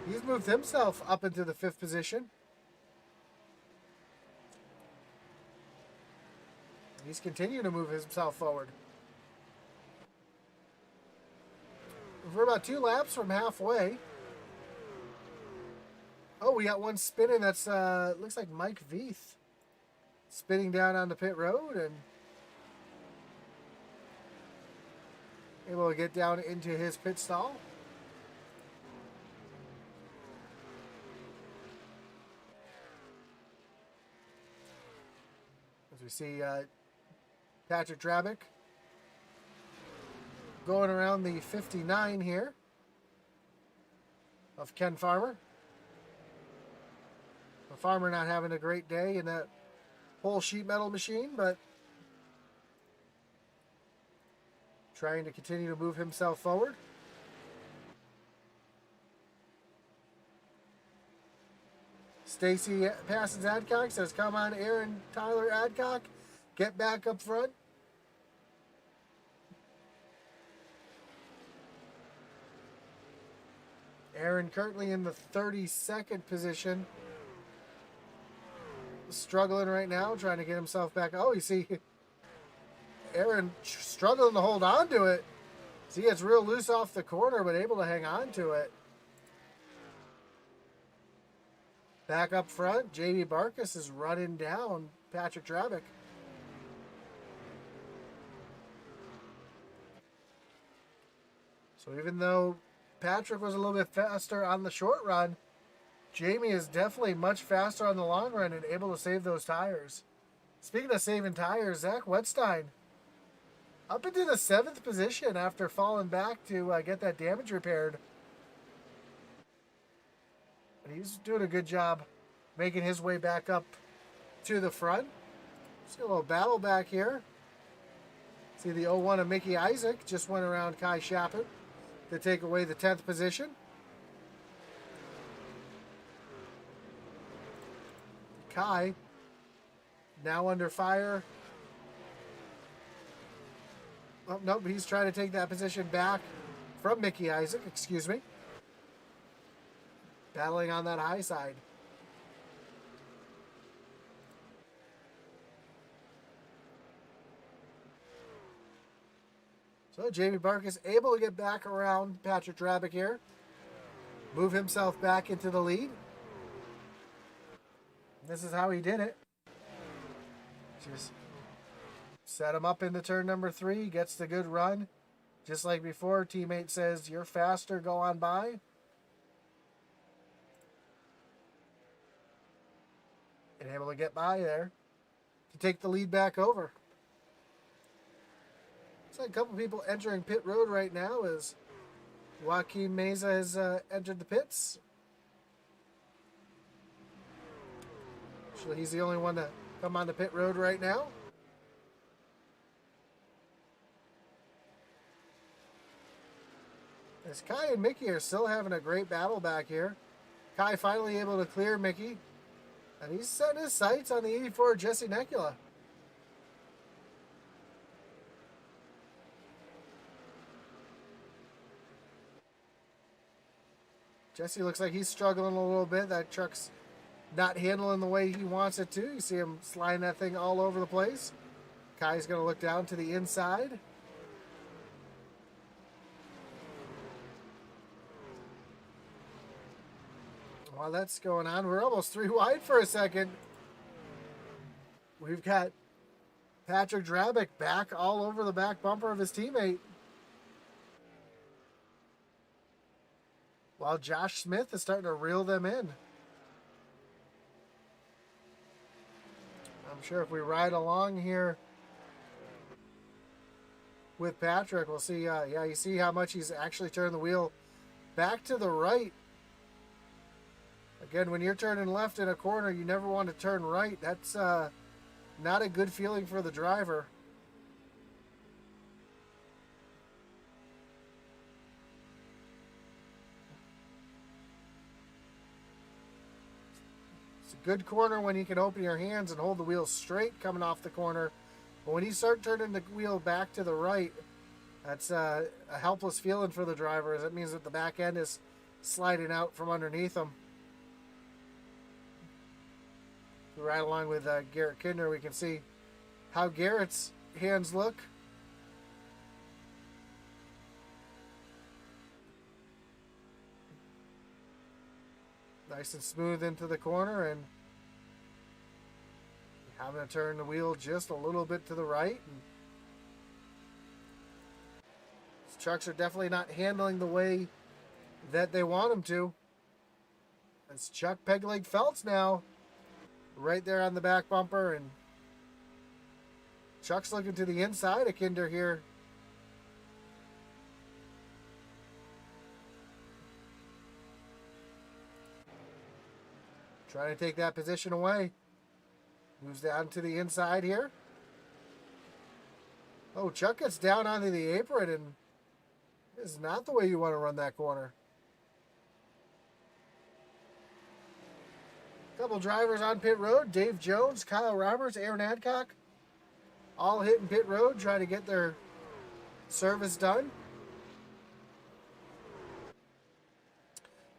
He's moved himself up into the 5th position. He's continuing to move himself forward. We're about 2 laps from halfway. Oh, we got one spinning. That's looks like Mike Veith spinning down on the pit road and able to get down into his pit stall. As we see Patrick Drabick going around the 59 here of Ken Farmer. The Farmer not having a great day in that whole sheet metal machine, but trying to continue to move himself forward. Stacy passes Adcock, says, "Come on, Aaron Tyler Adcock, get back up front." Aaron currently in the 32nd position. Struggling right now, trying to get himself back. Oh, you see Aaron struggling to hold on to it. See, it's real loose off the corner, but able to hang on to it. Back up front, Jamie Barkus is running down Patrick Drabick. So even though Patrick was a little bit faster on the short run, Jamie is definitely much faster on the long run and able to save those tires. Speaking of saving tires, Zach Wetstein up into the 7th position after falling back to get that damage repaired. And he's doing a good job making his way back up to the front. See a little battle back here. See the 01 of Mickey Isaac just went around Kai Shappin to take away the 10th position. Kai now under fire. Oh, nope, he's trying to take that position back from Mickey Isaac, excuse me. Battling on that high side. So Jamie Barkus able to get back around Patrick Drabick here. Move himself back into the lead. This is how he did it. Just set him up into turn number 3. Gets the good run. Just like before, teammate says, "You're faster, go on by." And able to get by there to take the lead back over. So a couple people entering pit road right now as Joaquin Meza has entered the pits. Actually, he's the only one to come on the pit road right now. As Kai and Mickey are still having a great battle back here. Kai finally able to clear Mickey. And he's setting his sights on the 84 Jesse Necula. Jesse looks like he's struggling a little bit. That truck's not handling the way he wants it to. You see him sliding that thing all over the place. Kai's going to look down to the inside. While that's going on, we're almost 3 wide for a second. We've got Patrick Drabick back all over the back bumper of his teammate. While Josh Smith is starting to reel them in. I'm sure if we ride along here with Patrick, we'll see, yeah, you see how much he's actually turned the wheel back to the right. Again, when you're turning left in a corner, you never want to turn right. That's not a good feeling for the driver. It's a good corner when you can open your hands and hold the wheel straight coming off the corner. But when you start turning the wheel back to the right, that's a helpless feeling for the driver, as it means that the back end is sliding out from underneath them. Right along with Garrett Kidner, we can see how Garrett's hands look. Nice and smooth into the corner, and having to turn the wheel just a little bit to the right. And these trucks are definitely not handling the way that they want them to. It's Chuck Pegleg Felts now. Right there on the back bumper, and Chuck's looking to the inside of Kinder here. Trying to take that position away. Moves down to the inside here. Oh, Chuck gets down onto the apron, and this is not the way you want to run that corner. Couple drivers on pit road. Dave Jones, Kyle Roberts, Aaron Adcock. All hitting pit road, trying to get their service done.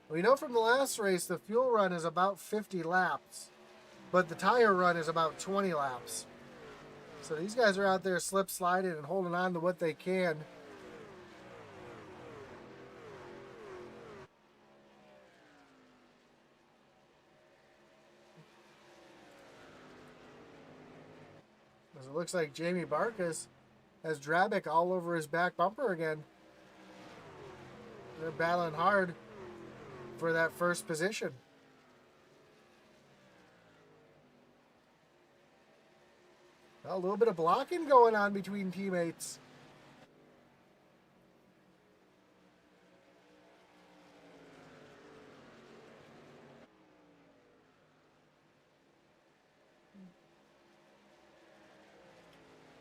We know from the last race the fuel run is about 50 laps, but the tire run is about 20 laps. So these guys are out there slip sliding and holding on to what they can. As it looks like Jamie Barkus has Drabick all over his back bumper again. They're battling hard for that first position. A little bit of blocking going on between teammates.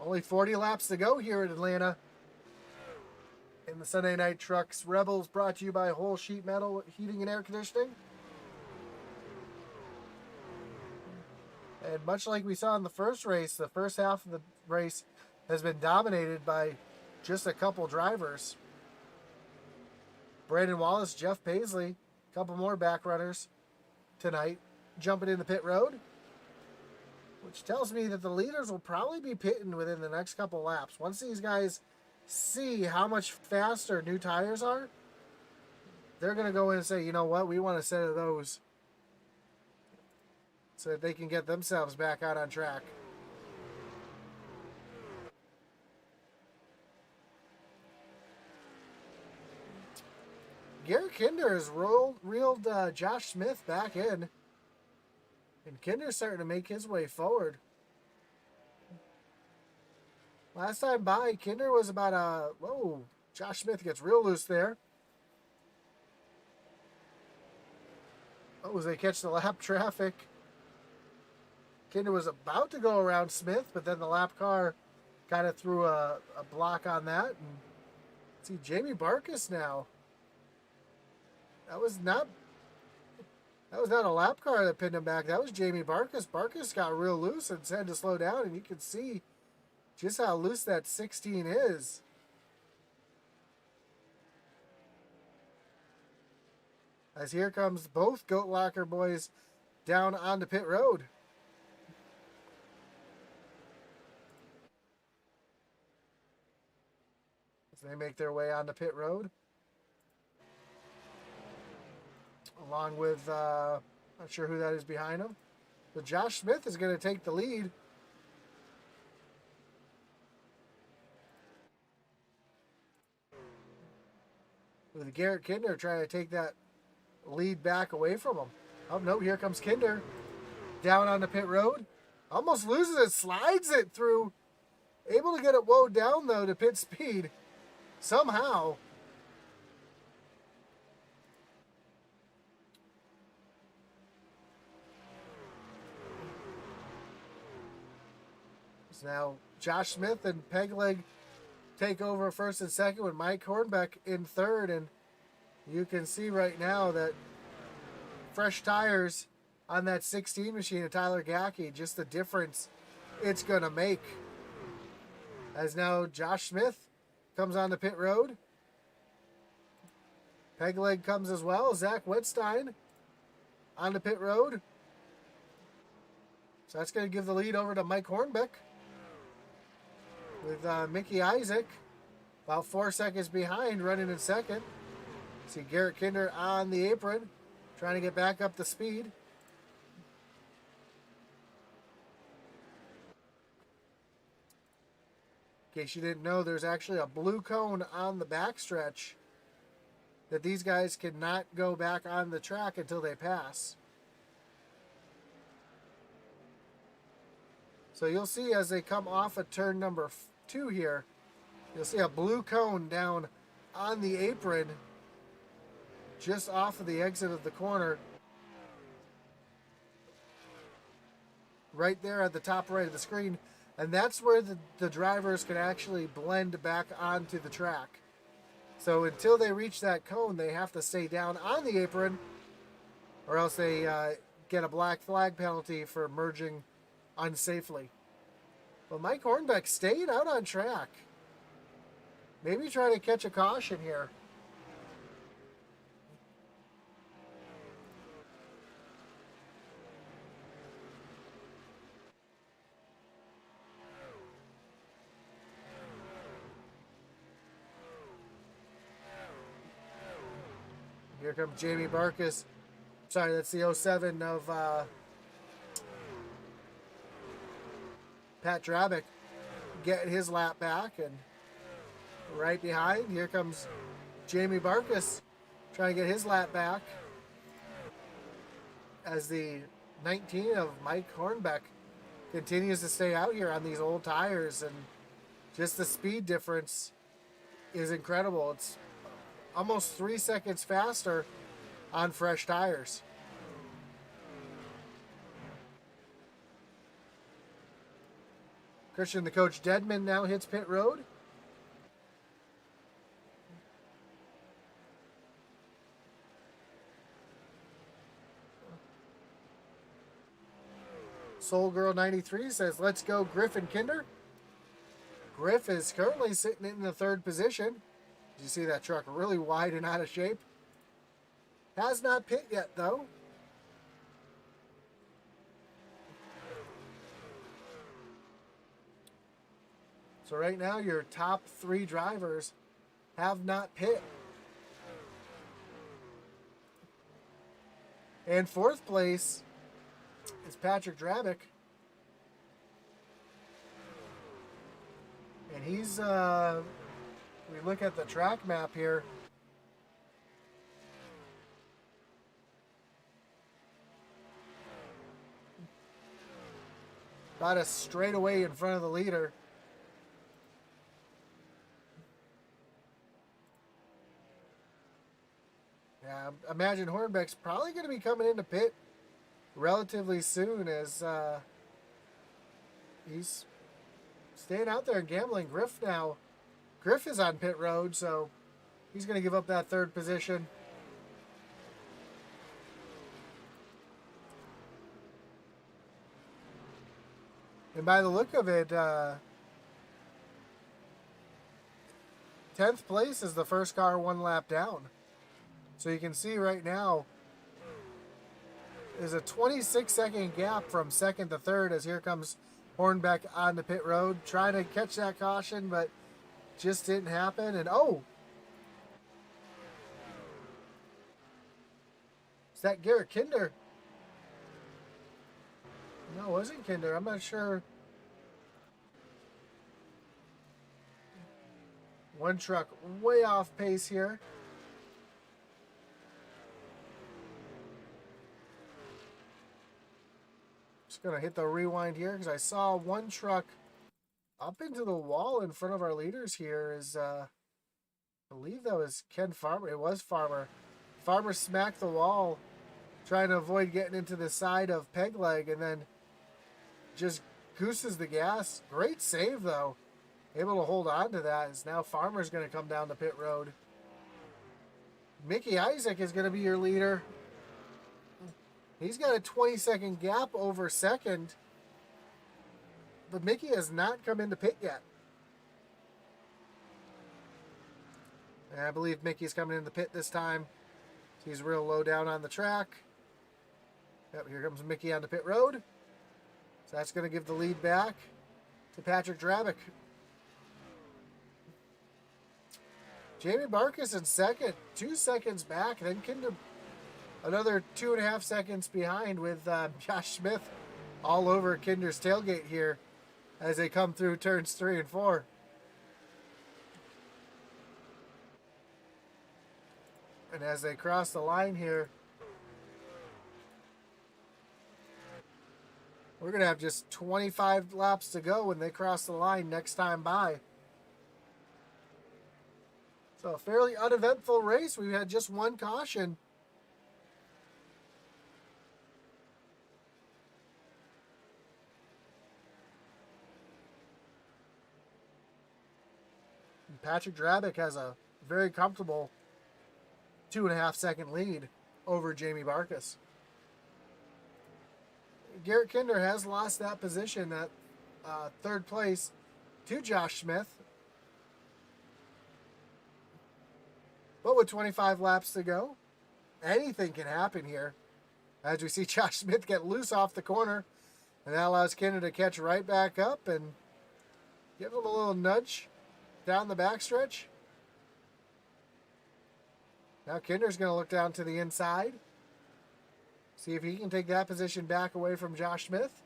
Only 40 laps to go here in Atlanta. In the Sunday Night Trucks Rebels, brought to you by Whole Sheet Metal Heating and Air Conditioning. And much like we saw in the first race, the first half of the race has been dominated by just a couple drivers. Brandon Wallace, Jeff Paisley, a couple more back runners tonight, jumping into pit road, which tells me that the leaders will probably be pitting within the next couple laps. Once these guys see how much faster new tires are, they're going to go in and say, you know what, we want a set of those so that they can get themselves back out on track. Garrett Kinder has reeled Josh Smith back in. And Kinder's starting to make his way forward. Last time by, Kinder was about a... Whoa, Josh Smith gets real loose there. Oh, as they catch the lap traffic. Kinder was about to go around Smith, but then the lap car kind of threw a block on that. And see, Jamie Barkus now. That was not a lap car that pinned him back. That was Jamie Barkus. Barkus got real loose and had to slow down, and you can see just how loose that 16 is. As here comes both Goat Locker boys down onto pit road. As they make their way onto pit road. Along with, not sure who that is behind him. But Josh Smith is going to take the lead. With Garrett Kinder trying to take that lead back away from him. Oh, no, here comes Kinder. Down on the pit road. Almost loses it, slides it through. Able to get it woed down, though, to pit speed. Somehow. So now Josh Smith and Pegleg take over first and second with Mike Hornbeck in third. And you can see right now that fresh tires on that 16 machine of Tyler Gackey, just the difference it's going to make. As now Josh Smith comes on the pit road. Pegleg comes as well. Zach Wittstein on the pit road. So that's going to give the lead over to Mike Hornbeck. With Mickey Isaac about 4 seconds behind, running in second. See Garrett Kinder on the apron, trying to get back up to speed. In case you didn't know, there's actually a blue cone on the backstretch that these guys cannot go back on the track until they pass. So you'll see as they come off of turn number 2 here, you'll see a blue cone down on the apron just off of the exit of the corner. Right there at the top right of the screen. And that's where the drivers can actually blend back onto the track. So until they reach that cone, they have to stay down on the apron, or else they get a black flag penalty for merging unsafely. But Mike Hornbeck stayed out on track. Maybe trying to catch a caution here. Here comes Jamie Barkus. Sorry, that's the 07 of Pat Drabick getting his lap back. And right behind, here comes Jamie Barkus trying to get his lap back as the 19 of Mike Hornbeck continues to stay out here on these old tires, and just the speed difference is incredible. It's almost 3 seconds faster on fresh tires. Christian, the coach Deadman, now hits pit road. Soul Girl 93 says, let's go Griff and Kinder. Griff is currently sitting in the 3rd position. Did you see that truck really wide and out of shape? Has not pit yet, though. So right now, your top 3 drivers have not pit. And 4th place is Patrick Drabick. And he's, we look at the track map here. About a straightaway in front of the leader. Yeah, I imagine Hornbeck's probably going to be coming into pit relatively soon, as he's staying out there and gambling. Griff now. Griff is on pit road, so he's going to give up that 3rd position. And by the look of it, 10th place is the first car 1 lap down. So you can see right now, there's a 26-second gap from 2nd to 3rd, as here comes Hornbeck on the pit road, trying to catch that caution, but just didn't happen. And oh, is that Garrett Kinder? No, it wasn't Kinder. I'm not sure. One truck way off pace here. Just going to hit the rewind here because I saw one truck up into the wall in front of our leaders here. Is I believe that was Ken Farmer. It was Farmer. Farmer smacked the wall trying to avoid getting into the side of peg leg, and then just gooses the gas. Great save, though. Able to hold on to that, as now Farmer's going to come down the pit road. Mickey Isaac is going to be your leader. He's got a 20-second gap over 2nd. But Mickey has not come into pit yet. And I believe Mickey's coming in the pit this time. He's real low down on the track. Yep, here comes Mickey on the pit road. So that's going to give the lead back to Patrick Drabick. Jamie Barkus in 2nd, 2 seconds back. Then Kinder another 2.5 seconds behind, with Josh Smith all over Kinder's tailgate here as they come through turns 3 and 4. And as they cross the line here, we're going to have just 25 laps to go when they cross the line next time by. So a fairly uneventful race. We've had just one caution. And Patrick Drabick has a very comfortable 2.5 second lead over Jamie Barkus. Garrett Kinder has lost that position at 3rd place to Josh Smith. But with 25 laps to go, anything can happen here. As we see Josh Smith get loose off the corner, and that allows Kinder to catch right back up and give him a little nudge down the backstretch. Now Kinder's going to look down to the inside, see if he can take that position back away from Josh Smith.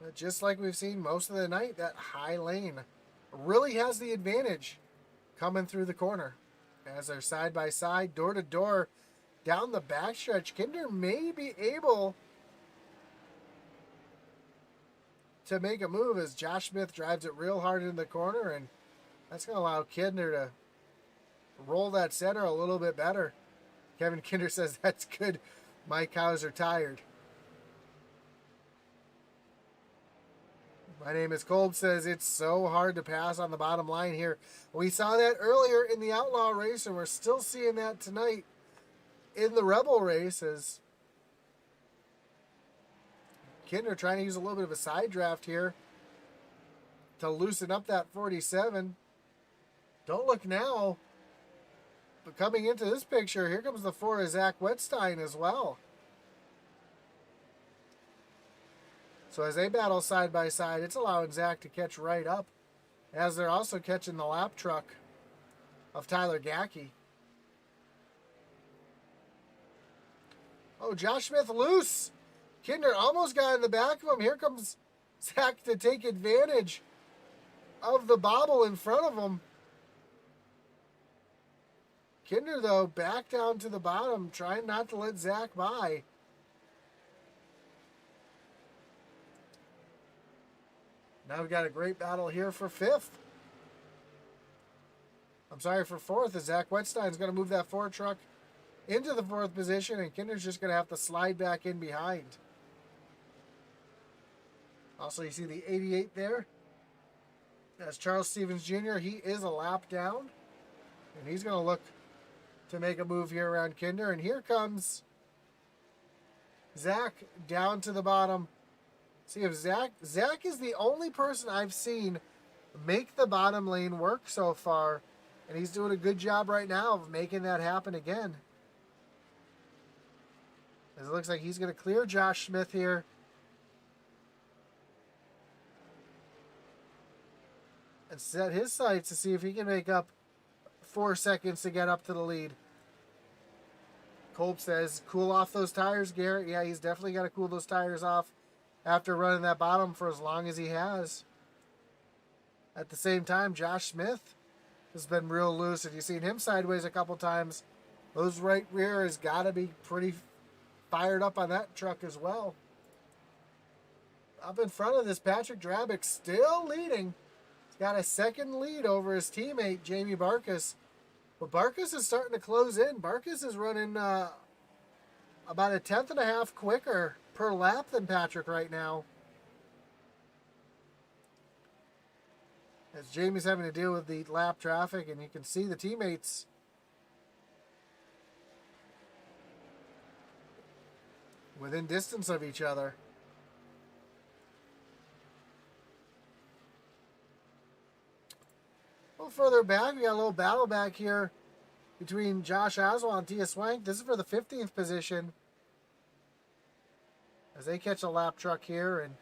But just like we've seen most of the night, that high lane really has the advantage coming through the corner as they're side by side, door to door, down the backstretch. Kinder may be able to make a move as Josh Smith drives it real hard in the corner, and that's going to allow Kinder to roll that center a little bit better. Kevin Kinder says that's good. My cows are tired. My name is Kolb says it's so hard to pass on the bottom line here. We saw that earlier in the Outlaw race, and we're still seeing that tonight in the Rebel race as Kinder trying to use a little bit of a side draft here to loosen up that 47. Don't look now, but coming into this picture, here comes the 4 of Zach Wetstein as well. So as they battle side by side, it's allowing Zach to catch right up, as they're also catching the lap truck of Tyler Gackey. Oh, Josh Smith loose. Kinder almost got in the back of him. Here comes Zach to take advantage of the bobble in front of him. Kinder, though, back down to the bottom, trying not to let Zach by. Now we've got a great battle here for 5th. I'm sorry, for 4th, as Zach Wetstein's going to move that Ford truck into the 4th position, and Kinder's just going to have to slide back in behind. Also, you see the 88 there. That's Charles Stevens Jr. He is a lap down, and he's going to look to make a move here around Kinder. And here comes Zach down to the bottom. See if Zach is the only person I've seen make the bottom lane work so far, and he's doing a good job right now of making that happen again. As it looks like he's going to clear Josh Smith here. And set his sights to see if he can make up 4 seconds to get up to the lead. Kolb says, cool off those tires, Garrett. Yeah, he's definitely got to cool those tires off after running that bottom for as long as he has. At the same time, Josh Smith has been real loose. If you've seen him sideways a couple times, those right rear has got to be pretty fired up on that truck as well. Up in front of this, Patrick Drabick still leading. He's got a second lead over his teammate, Jamie Barkas. But Barkas is starting to close in. Barkas is running about a 1/10.5 quicker per lap than Patrick right now. As Jamie's having to deal with the lap traffic, and you can see the teammates within distance of each other. A little further back, we got a little battle back here between Josh Oswald and Tia Swank. This is for the 15th position, as they catch a lap truck here, and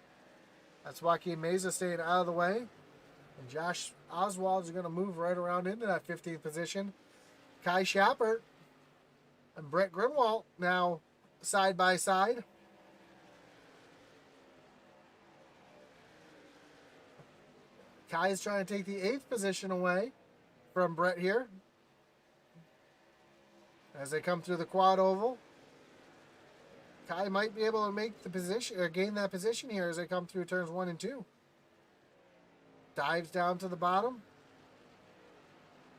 that's Joaquin Meza staying out of the way. And Josh Oswald is going to move right around into that 15th position. Kai Schappert and Brett Grimwald now side by side. Kai is trying to take the 8th position away from Brett here as they come through the quad oval. Kai might be able to make the position or gain that position here as they come through turns 1 and 2. Dives down to the bottom.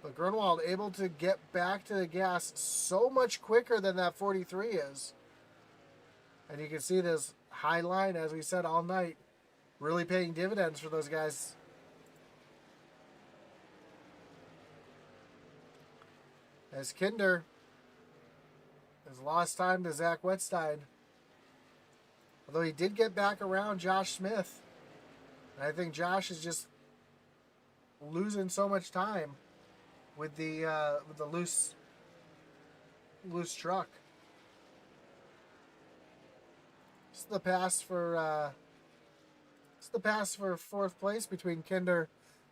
But Grunwald able to get back to the gas so much quicker than that 43 is. And you can see this high line, as we said all night, really paying dividends for those guys. As Kinder has lost time to Zach Wetstein. Although he did get back around Josh Smith. And I think Josh is just losing so much time with the loose truck. It's the pass for 4th place between Kinder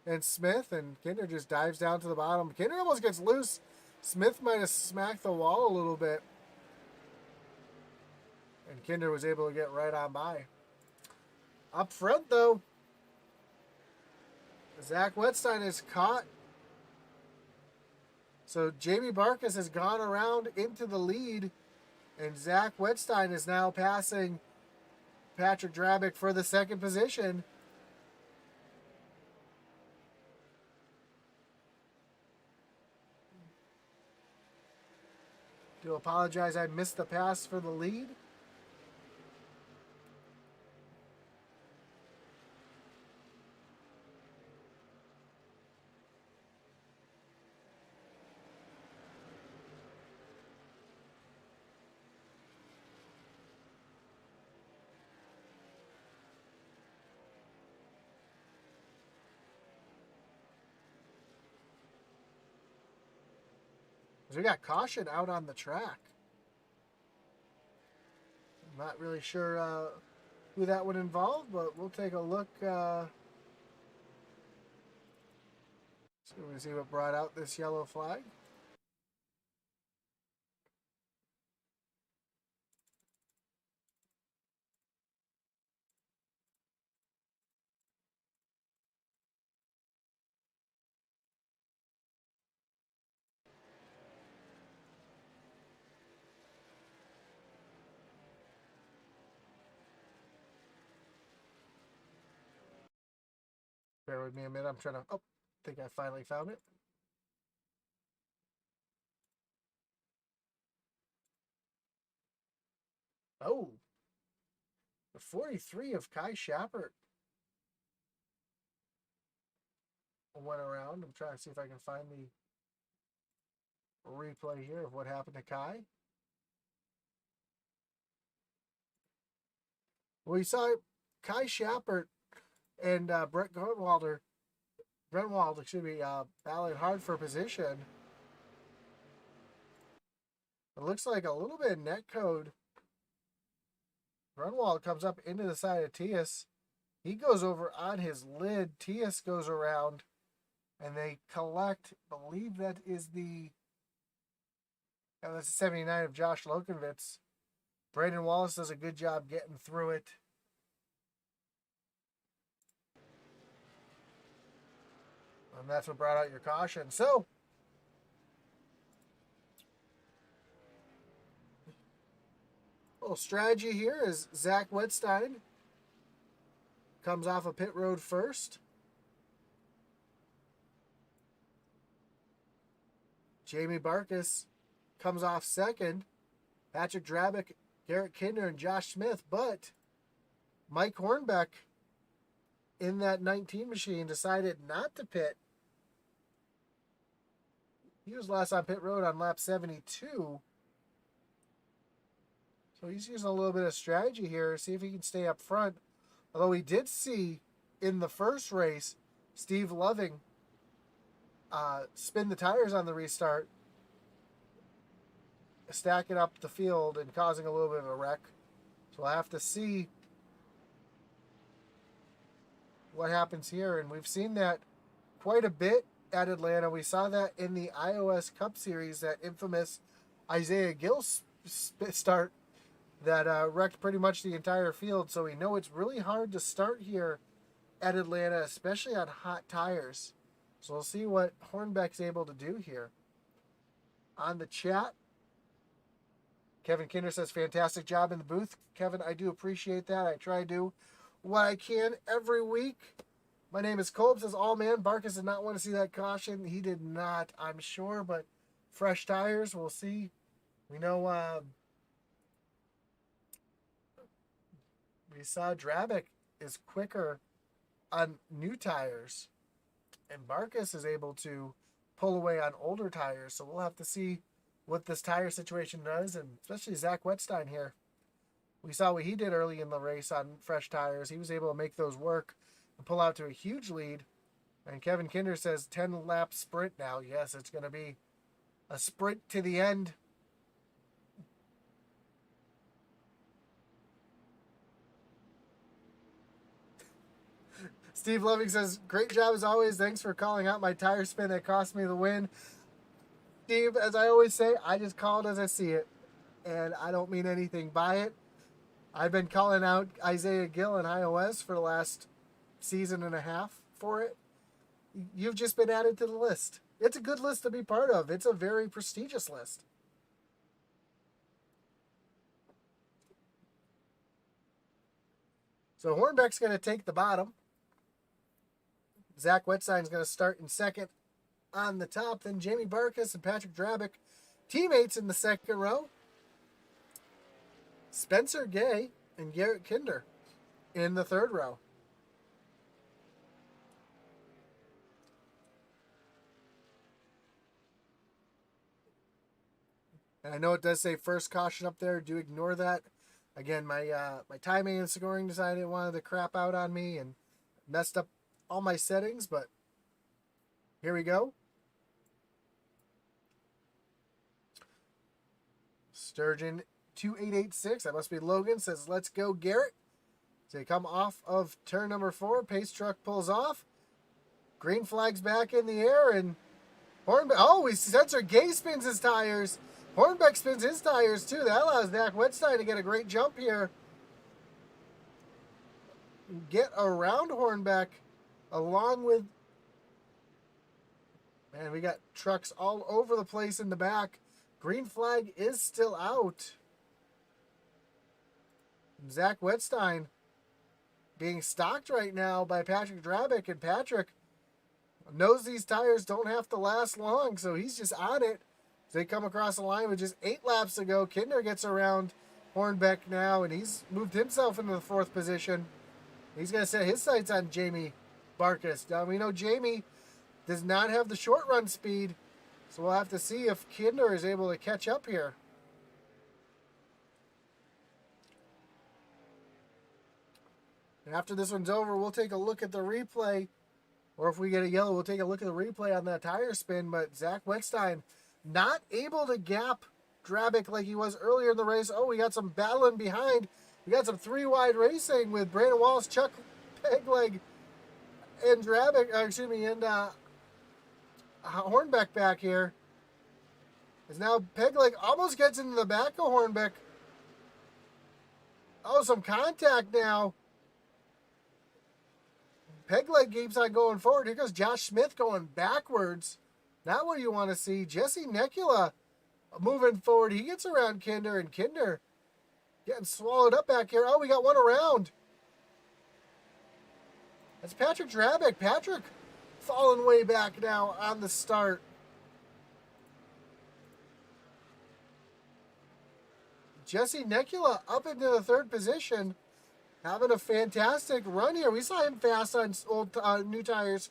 and Smith, and Kinder just dives down to the bottom. Kinder almost gets loose. Smith might have smacked the wall a little bit, and Kinder was able to get right on by. Up front, though, Zach Wetstein is caught So Jamie Barkus has gone around into the lead, and Zach Wedstein is now passing Patrick Drabick for the second position. Do apologize, I missed the pass for the lead. We got caution out on the track. I'm not really sure who that would involve, but we'll take a look. So we're going to see what brought out this yellow flag. Bear with me a minute. I'm trying to. Oh, I think I finally found it. Oh, the 43 of Kai Shappert went around. I'm trying to see if I can find the replay here of what happened to Kai. We saw Kai Shappert and Brentwald, battling hard for position. It looks like a little bit of net code. Brentwald comes up into the side of Tias. He goes over on his lid. Tias goes around, and they collect. Believe that is the. That's the 79 of Josh Lokenvitz. Braden Wallace does a good job getting through it. And that's what brought out your caution. So, little strategy here is Zach Wedstein comes off of pit road first. Jamie Barkus comes off second. Patrick Drabick, Garrett Kinder, and Josh Smith. But Mike Hornbeck in that 19 machine decided not to pit. He was last on pit road on lap 72. So he's using a little bit of strategy here, see if he can stay up front. Although we did see in the first race, Steve Loving spin the tires on the restart, stacking up the field and causing a little bit of a wreck. So we'll have to see what happens here. And we've seen that quite a bit at Atlanta. We saw that in the iOS Cup Series, that infamous Isaiah Gill start that wrecked pretty much the entire field. So we know it's really hard to start here at Atlanta, especially on hot tires. So we'll see what Hornbeck's able to do here. On the chat, Kevin Kinder says, fantastic job in the booth. Kevin, I do appreciate that. I try to do what I can every week. My name is Colb, says, all man, Barkus did not want to see that caution. He did not, I'm sure, but fresh tires, we'll see. We know we saw Drabick is quicker on new tires, and Barkus is able to pull away on older tires. So we'll have to see what this tire situation does, and especially Zach Wedstein here. We saw what he did early in the race on fresh tires. He was able to make those work and pull out to a huge lead. And Kevin Kinder says 10-lap sprint now. Yes, it's going to be a sprint to the end. Steve Loving says, great job as always. Thanks for calling out my tire spin that cost me the win. Steve, as I always say, I just call it as I see it, and I don't mean anything by it. I've been calling out Isaiah Gill in iOS for the last season and a half for it. You've just been added to the list. it's a good list to be part of. It's a very prestigious list. So Hornbeck's going to take the bottom. Zach Wetstein's going to start in second on the top. Then Jamie Barkas and Patrick Drabick, teammates in the second row. Spencer Gay and Garrett Kinder in the third row. And I know it does say first caution up there. Do ignore that. Again, my timing and scoring decided it wanted to crap out on me and messed up all my settings, but here we go. Sturgeon 2886, that must be Logan, says, let's go, Garrett. So they come off of turn number 4. Pace truck pulls off. Green flag's back in the air, and Hornbeck, oh, Spencer Gay spins his tires. Hornbeck spins his tires too. That allows Zach Wetstein to get a great jump here. Get around Hornbeck along with... Man, we got trucks all over the place in the back. Green flag is still out. Zach Wetstein being stalked right now by Patrick Drabick, and Patrick knows these tires don't have to last long, so he's just on it. They come across the line with just 8 laps to go. Kinder gets around Hornbeck now, and he's moved himself into the 4th position. He's going to set his sights on Jamie Barkas. Now, we know Jamie does not have the short run speed, so we'll have to see if Kinder is able to catch up here. And after this one's over, we'll take a look at the replay. Or if we get a yellow, we'll take a look at the replay on that tire spin. But Zach Wetstein not able to gap Drabick like he was earlier in the race. Oh, we got some battling behind. We got some 3-wide racing with Brandon Wallace, Chuck Pegleg, and Drabick, and Hornbeck back here. As now Pegleg almost gets into the back of Hornbeck. Oh, some contact now. Pegleg keeps on going forward. Here goes Josh Smith going backwards. Not what you want to see. Jesse Nekula moving forward. He gets around Kinder, and Kinder getting swallowed up back here. Oh, we got one around. That's Patrick Drabick. Patrick falling way back now on the start. Jesse Nekula up into the 3rd position. Having a fantastic run here. We saw him fast on old new tires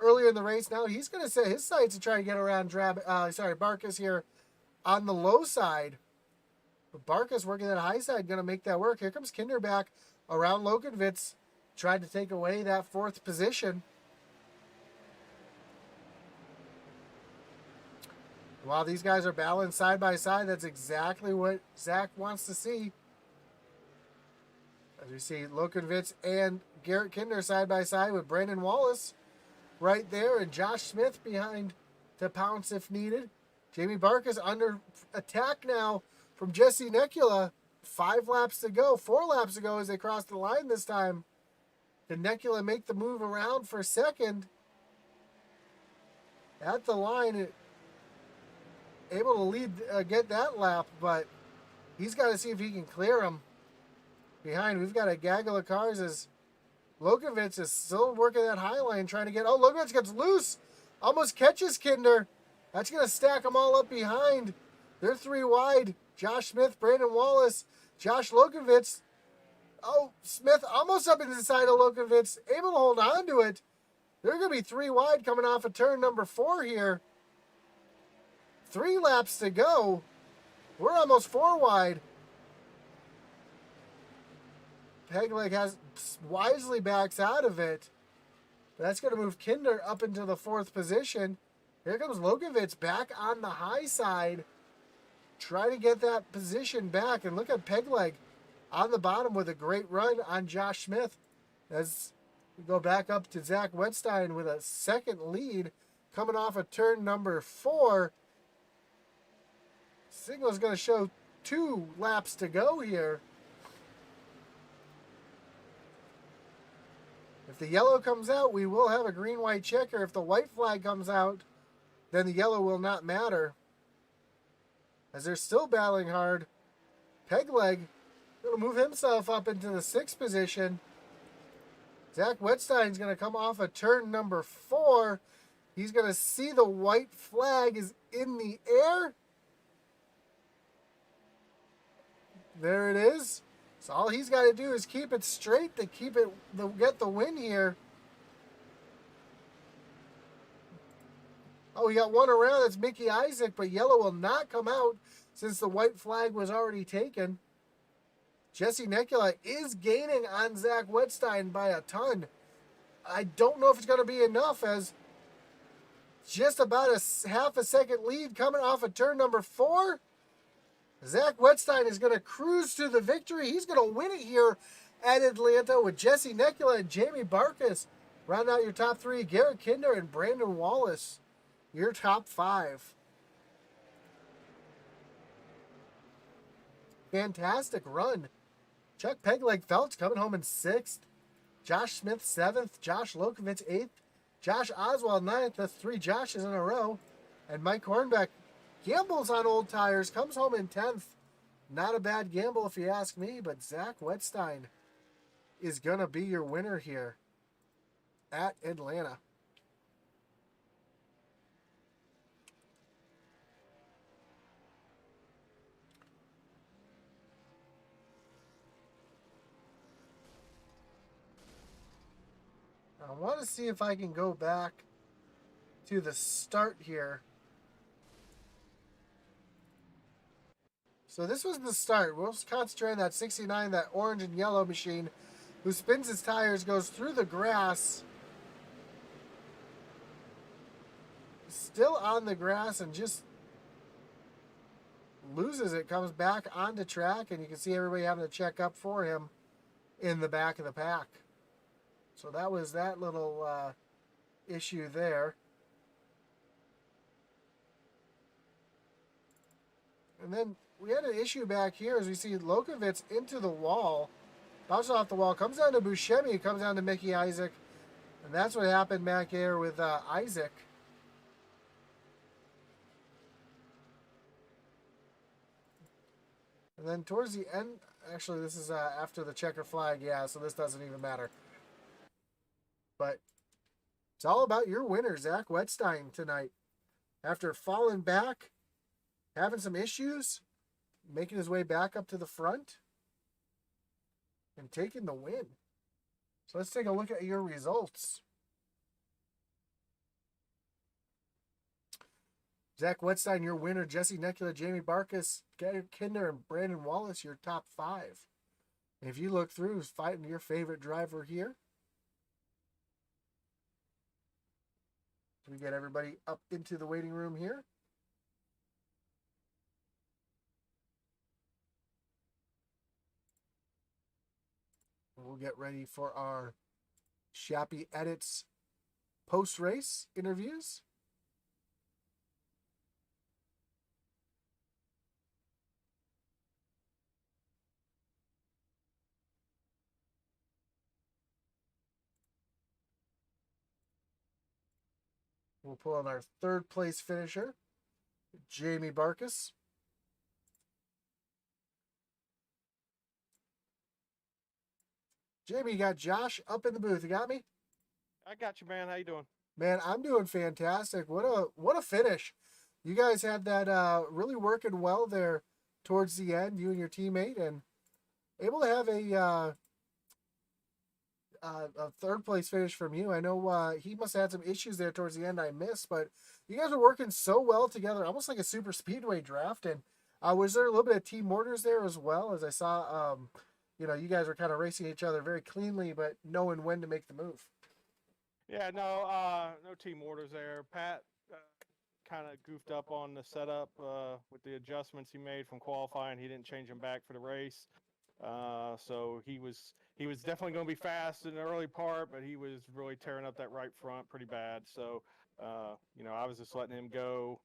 earlier in the race. Now he's going to set his sights to try to get around Barkas here on the low side. But Barkas working that high side, going to make that work. Here comes Kinder back around Lokenvitz. Tried to take away that 4th position. While these guys are battling side by side, that's exactly what Zach wants to see. As we see Lokenvitz and Garrett Kinder side by side with Brandon Wallace right there, and Josh Smith behind to pounce if needed. Jamie Barkas under attack now from Jesse Nekula. 5 laps to go, 4 laps to go as they cross the line this time. Did Nekula make the move around for second? At the line, able to lead, get that lap, but he's got to see if he can clear him. Behind, we've got a gaggle of cars as Lokenvitz is still working that high line, trying to get... Oh, Lokenvitz gets loose. Almost catches Kinder. That's going to stack them all up behind. They're 3 wide. Josh Smith, Brandon Wallace, Josh Lokenvitz. Oh, Smith almost up into the side of Lokenvitz, able to hold on to it. They're going to be 3 wide coming off of turn number 4 here. 3 laps to go. We're almost 4 wide. Pegleg has wisely backs out of it. That's going to move Kinder up into the 4th position. Here comes Lokenvitz back on the high side. Try to get that position back. And look at Pegleg on the bottom with a great run on Josh Smith. As we go back up to Zach Wetstein with a 2nd lead coming off of turn number 4. Signal is going to show 2 laps to go here. If the yellow comes out, we will have a green-white checker. If the white flag comes out, then the yellow will not matter. As they're still battling hard, Pegleg going to move himself up into the 6th position. Zach Wetstein's going to come off of turn number 4. He's going to see the white flag is in the air. There it is. So all he's got to do is keep it straight to get the win here. Oh, he got one around. That's Mickey Isaac, but yellow will not come out since the white flag was already taken. Jesse Nekula is gaining on Zach Wetstein by a ton. I don't know if it's going to be enough, as just about a half a second lead coming off of turn number 4. Zach Wetstein is going to cruise to the victory. He's going to win it here at Atlanta with Jesse Nekula and Jamie Barkus. Round out your top 3, Garrett Kinder and Brandon Wallace. Your top 5. Fantastic run. Chuck Pegleg Felch coming home in 6th. Josh Smith 7th. Josh Lokovitz 8th. Josh Oswald 9th. That's 3 Joshes in a row. And Mike Hornbeck gambles on old tires. Comes home in 10th. Not a bad gamble if you ask me. But Zach Wetstein is going to be your winner here at Atlanta. I want to see if I can go back to the start here. So this was the start. We'll concentrate on that 69, that orange and yellow machine, who spins his tires, goes through the grass. Still on the grass and just loses it, comes back onto track, and you can see everybody having to check up for him in the back of the pack. So that was that little issue there. And then we had an issue back here as we see Lokovitz into the wall. Bounces off the wall, comes down to Buscemi, comes down to Mickey Isaac. And that's what happened back here with Isaac. And then towards the end, actually this is after the checker flag, yeah, so this doesn't even matter. But it's all about your winner, Zach Wetstein, tonight. After falling back, having some issues, making his way back up to the front, and taking the win. So let's take a look at your results. Zach Wetstein, your winner. Jesse Nekula, Jamie Barkus, Garrett Kinder, and Brandon Wallace, your top 5. And if you look through, fighting your favorite driver here. We get everybody up into the waiting room here. We'll get ready for our Shappy Edits post-race interviews. We'll pull on our 3rd place finisher, Jamie Barkus. Jamie, you got Josh up in the booth. You got me? I got you, man. How you doing? Man, I'm doing fantastic. What a finish. You guys had that really working well there towards the end, you and your teammate, and able to have a 3rd place finish from you. I know he must have had some issues there towards the end I missed, but you guys were working so well together, almost like a super speedway draft. And was there a little bit of team orders there as well? As I saw, you guys were kind of racing each other very cleanly, but knowing when to make the move. Yeah, no team orders there. Pat kind of goofed up on the setup with the adjustments he made from qualifying. He didn't change them back for the race. So he was definitely going to be fast in the early part, but he was really tearing up that right front pretty bad. So, I was just letting him go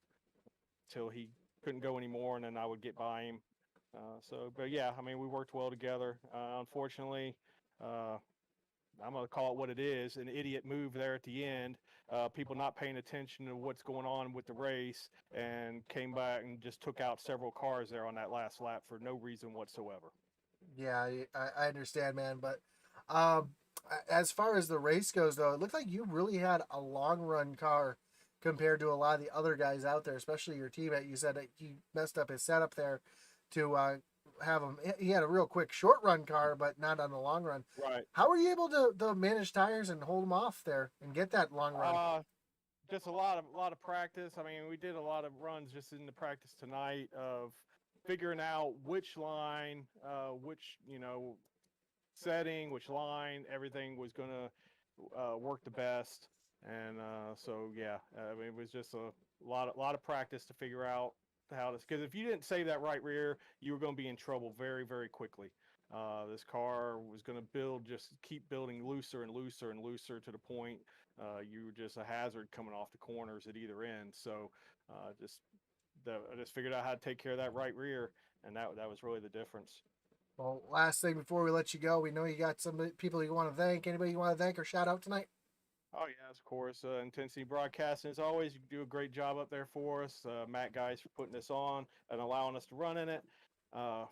till he couldn't go anymore, and then I would get by him. But yeah, I mean, we worked well together. Unfortunately, I'm going to call it what it is, an idiot move there at the end. people not paying attention to what's going on with the race, and came back and just took out several cars there on that last lap for no reason whatsoever. Yeah, I understand, man. But um, as far as the race goes, though, it looked like you really had a long run car compared to a lot of the other guys out there, especially your teammate. You said that he messed up his setup there to have him. He had a real quick short run car, but not on the long run. Right. How were you able to manage tires and hold them off there and get that long run? Just a lot of practice. I mean, we did a lot of runs just in the practice tonight of figuring out which line, which setting, which line, everything was gonna work the best. And so yeah, I mean, it was just a lot of practice to figure out how to. Because if you didn't save that right rear, you were going to be in trouble very very quickly. This car was going to just keep building looser and looser and looser to the point you were just a hazard coming off the corners at either end. So I just figured out how to take care of that right rear, and that was really the difference. Well, last thing before we let you go, we know you got some people you want to thank. Anybody you want to thank or shout out tonight? Oh yes, of course. Intensity Broadcasting, as always, you do a great job up there for us. Matt, guys, for putting this on and allowing us to run in it. Uh,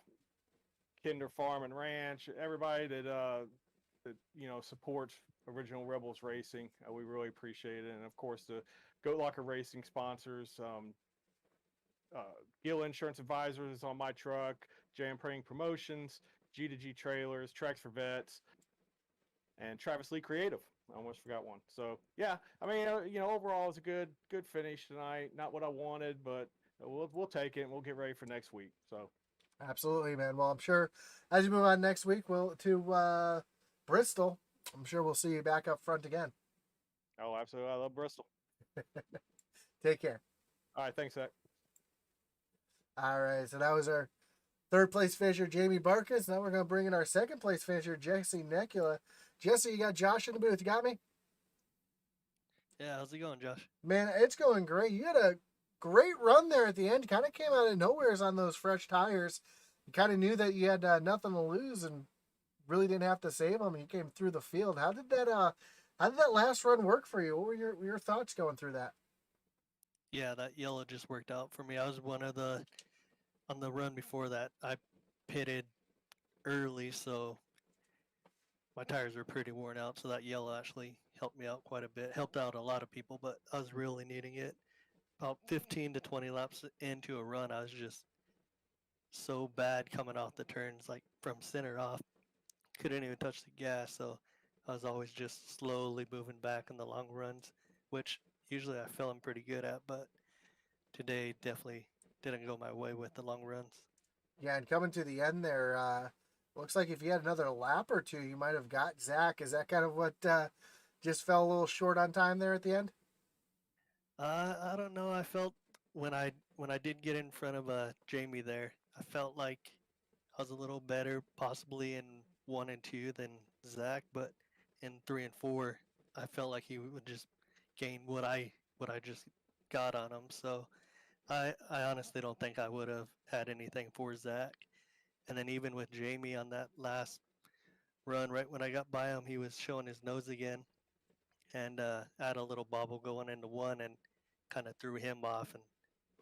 Kinder Farm and Ranch, everybody that supports Original Rebels Racing, we really appreciate it. And of course, the Goat Locker Racing sponsors. Uh, Gill Insurance Advisors is on my truck. Jam Praying Promotions, G2G Trailers, Tracks for Vets, and Travis Lee Creative. I almost forgot one. So yeah, I mean, overall it's a good finish tonight. Not what I wanted, but we'll take it and we'll get ready for next week. So Absolutely, man. Well, I'm sure as you move on next week, we'll to Bristol. I'm sure we'll see you back up front again. oh, absolutely, I love Bristol. Take care. All right, thanks, Zach. All right, so that was our third place finisher, Jamie Barkis. Now we're going to bring in our second place finisher, Jesse Necula. Jesse, you got Josh in the booth. You got me? Yeah, how's it going, Josh? Man, it's going great. You had a great run there at the end. Kind of came out of nowheres on those fresh tires. You kind of knew that you had nothing to lose and really didn't have to save them. You came through the field. How did that last run work for you? What were your thoughts going through that? Yeah, that yellow just worked out for me. I was one of the on the run before that. I pitted early, so my tires were pretty worn out. So that yellow actually helped me out quite a bit. Helped out a lot of people, but I was really needing it. About 15 to 20 laps into a run, I was just so bad coming off the turns, like from center off. Couldn't even touch the gas, so I was always just slowly moving back in the long runs, which usually I feel I'm pretty good at, but today definitely didn't go my way with the long runs. Yeah, and coming to the end there, looks like if you had another lap or two, you might have got Zach. Is that kind of what just fell a little short on time there at the end? I don't know. I felt when I did get in front of Jamie there, I felt like I was a little better, possibly in 1 and 2 than Zach, but in 3 and 4, I felt like he would just gain what I just got on him. So I honestly don't think I would have had anything for Zach. And then even with Jamie on that last run, right when I got by him, he was showing his nose again, and I had a little bobble going into one, and kind of threw him off, and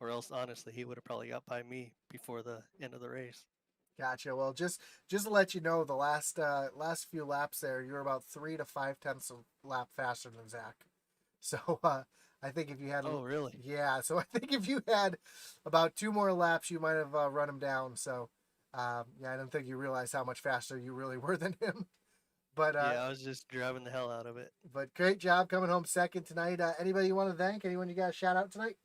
or else honestly he would have probably got by me before the end of the race. Gotcha. Well, just to let you know, the last few laps there, you were about 3 to 5 tenths of lap faster than Zach. So I think if you had, Oh, really? yeah, so I think if you had about two more laps, you might have run him down. So yeah, I don't think you realize how much faster you really were than him. But Yeah, I was just driving the hell out of it. but great job coming home second tonight. Anybody you want to thank? Anyone you got a shout out tonight?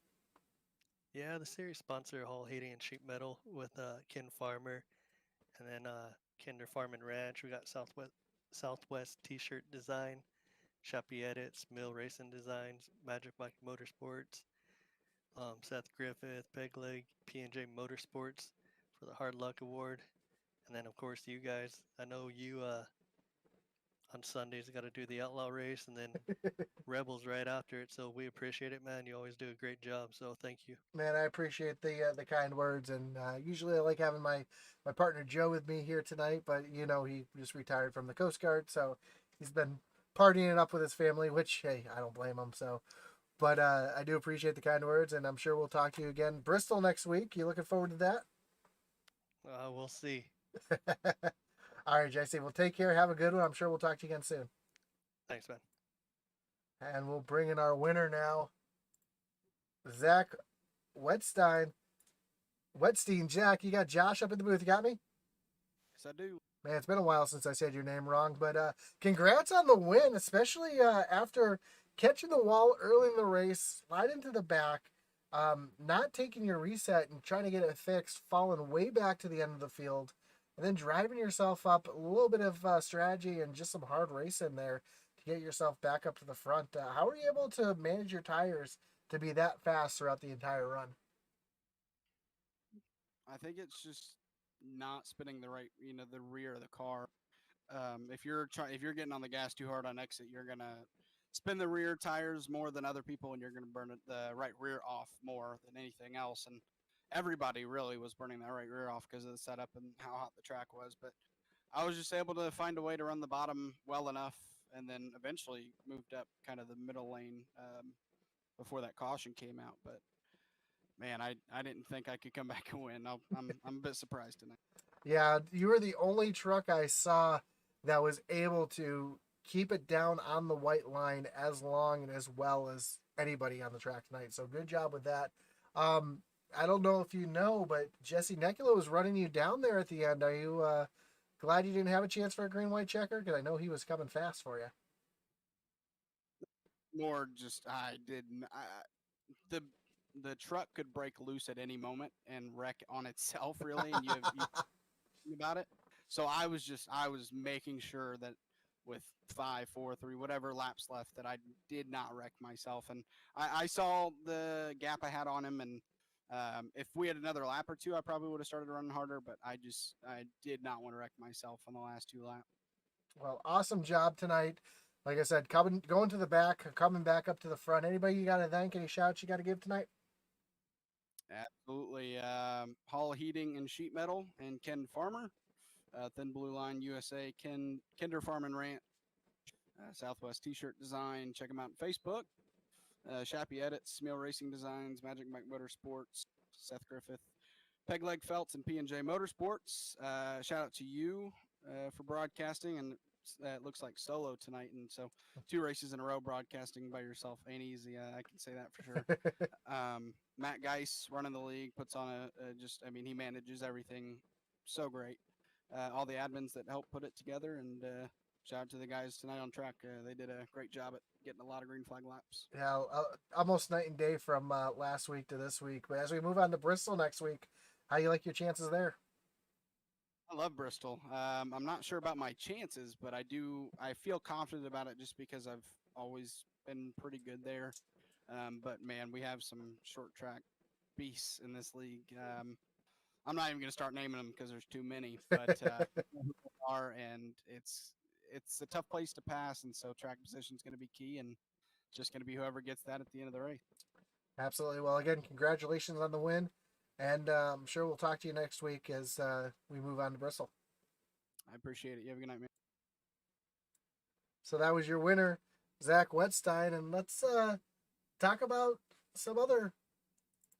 Yeah, the series sponsor Hall Heating and Sheet Metal with Ken Farmer, and then Kinder Farm and Ranch. We got Southwest T-shirt design, Shoppy Edits, Mill Racing Designs, Magic Mike Motorsports, Seth Griffith, Pegleg, P&J Motorsports for the Hard Luck Award, and then of course you guys. I know you on Sundays got to do the Outlaw race, and then Rebels right after it. So we appreciate it, man. You always do a great job. So thank you. Man, I appreciate the kind words, and usually I like having my partner Joe with me here tonight, but you know he just retired from the Coast Guard, so he's been partying it up with his family, which, hey, I don't blame him. So, but I do appreciate the kind words, and I'm sure we'll talk to you again. Bristol next week. You looking forward to that? We'll see. All right, Jesse. Well, take care. Have a good one. I'm sure we'll talk to you again soon. Thanks, man. And we'll bring in our winner now, Zach Wetstein. Jack, you got Josh up in the booth. You got me? Yes, I do. Man, it's been a while since I said your name wrong, but congrats on the win, especially after catching the wall early in the race, slide into the back, not taking your reset and trying to get it fixed, falling way back to the end of the field, and then driving yourself up. A little bit of strategy and just some hard racing there to get yourself back up to the front. How were you able to manage your tires to be that fast throughout the entire run? I think it's just not spinning the right, the rear of the car. If you're getting on the gas too hard on exit, you're gonna spin the rear tires more than other people, and you're gonna burn the right rear off more than anything else. And everybody really was burning that right rear off because of the setup and how hot the track was. But I was just able to find a way to run the bottom well enough, and then eventually moved up kind of the middle lane before that caution came out. But man, I didn't think I could come back and win. I'm a bit surprised tonight. Yeah, you were the only truck I saw that was able to keep it down on the white line as long and as well as anybody on the track tonight. So good job with that. I don't know if you know, but Jesse Nekula was running you down there at the end. Are you glad you didn't have a chance for a green-white checker? Because I know he was coming fast for you. More just I didn't. The truck could break loose at any moment and wreck on itself, really, and you about it. So I was making sure that with 5, 4, 3, whatever laps left, that I did not wreck myself. And I saw the gap I had on him, and if we had another lap or two, I probably would have started running harder. But I did not want to wreck myself on the last 2 laps. Well, awesome job tonight. Like I said, going to the back, coming back up to the front. Anybody you got to thank? Any shouts you got to give tonight? Absolutely. Hall Heating and Sheet Metal and Ken Farmer. Thin Blue Line USA, Kinder Farm and Ranch. Southwest T-shirt design. Check them out on Facebook. Shappy Edits, Smil Racing Designs, Magic Mike Motorsports, Seth Griffith, Peg Leg Felts, and P&J Motorsports. Shout out to you for broadcasting, and it looks like solo tonight, and so 2 races in a row broadcasting by yourself ain't easy. I can say that for sure. Matt Geis running the league puts on he manages everything so great. All the admins that help put it together, and shout out to the guys tonight on track. They did a great job at getting a lot of green flag laps. Yeah, almost night and day from last week to this week. But as we move on to Bristol next week, how you like your chances there? I love Bristol. I'm not sure about my chances, but I feel confident about it just because I've always been pretty good there. But man, we have some short track beasts in this league. I'm not even going to start naming them because there's too many, but and it's a tough place to pass, and so track position is going to be key, and just going to be whoever gets that at the end of the race. Absolutely. Well, again, congratulations on the win, and I'm sure we'll talk to you next week as we move on to Bristol. I appreciate it. You have a good night, man. So that was your winner, Zach Wetstein, and let's talk about some other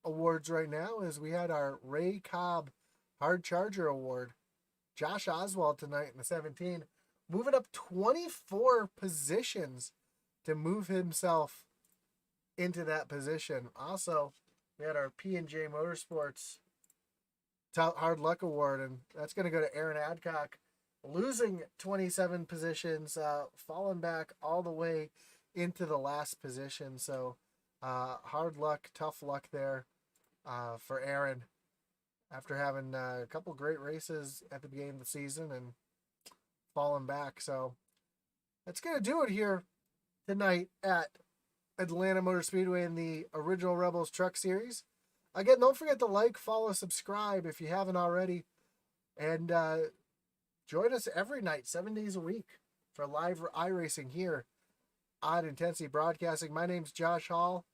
awards right now as we had our Ray Cobb Hard Charger Award. Josh Oswald tonight in the 17, moving up 24 positions to move himself into that position. Also, we had our P&J Motorsports Hard Luck Award, and that's going to go to Aaron Adcock, losing 27 positions, falling back all the way into the last position. So hard luck, tough luck there for Aaron after having a couple great races at the beginning of the season and falling back. So that's going to do it here tonight at Atlanta Motor Speedway in the Original Rebels Truck Series. Again, don't forget to like, follow, subscribe if you haven't already. And join us every night, 7 days a week, for live iRacing here on Intensity Broadcasting. My name's Josh Hall.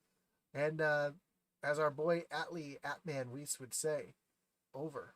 And as our boy Atlee Atman Weiss would say, over.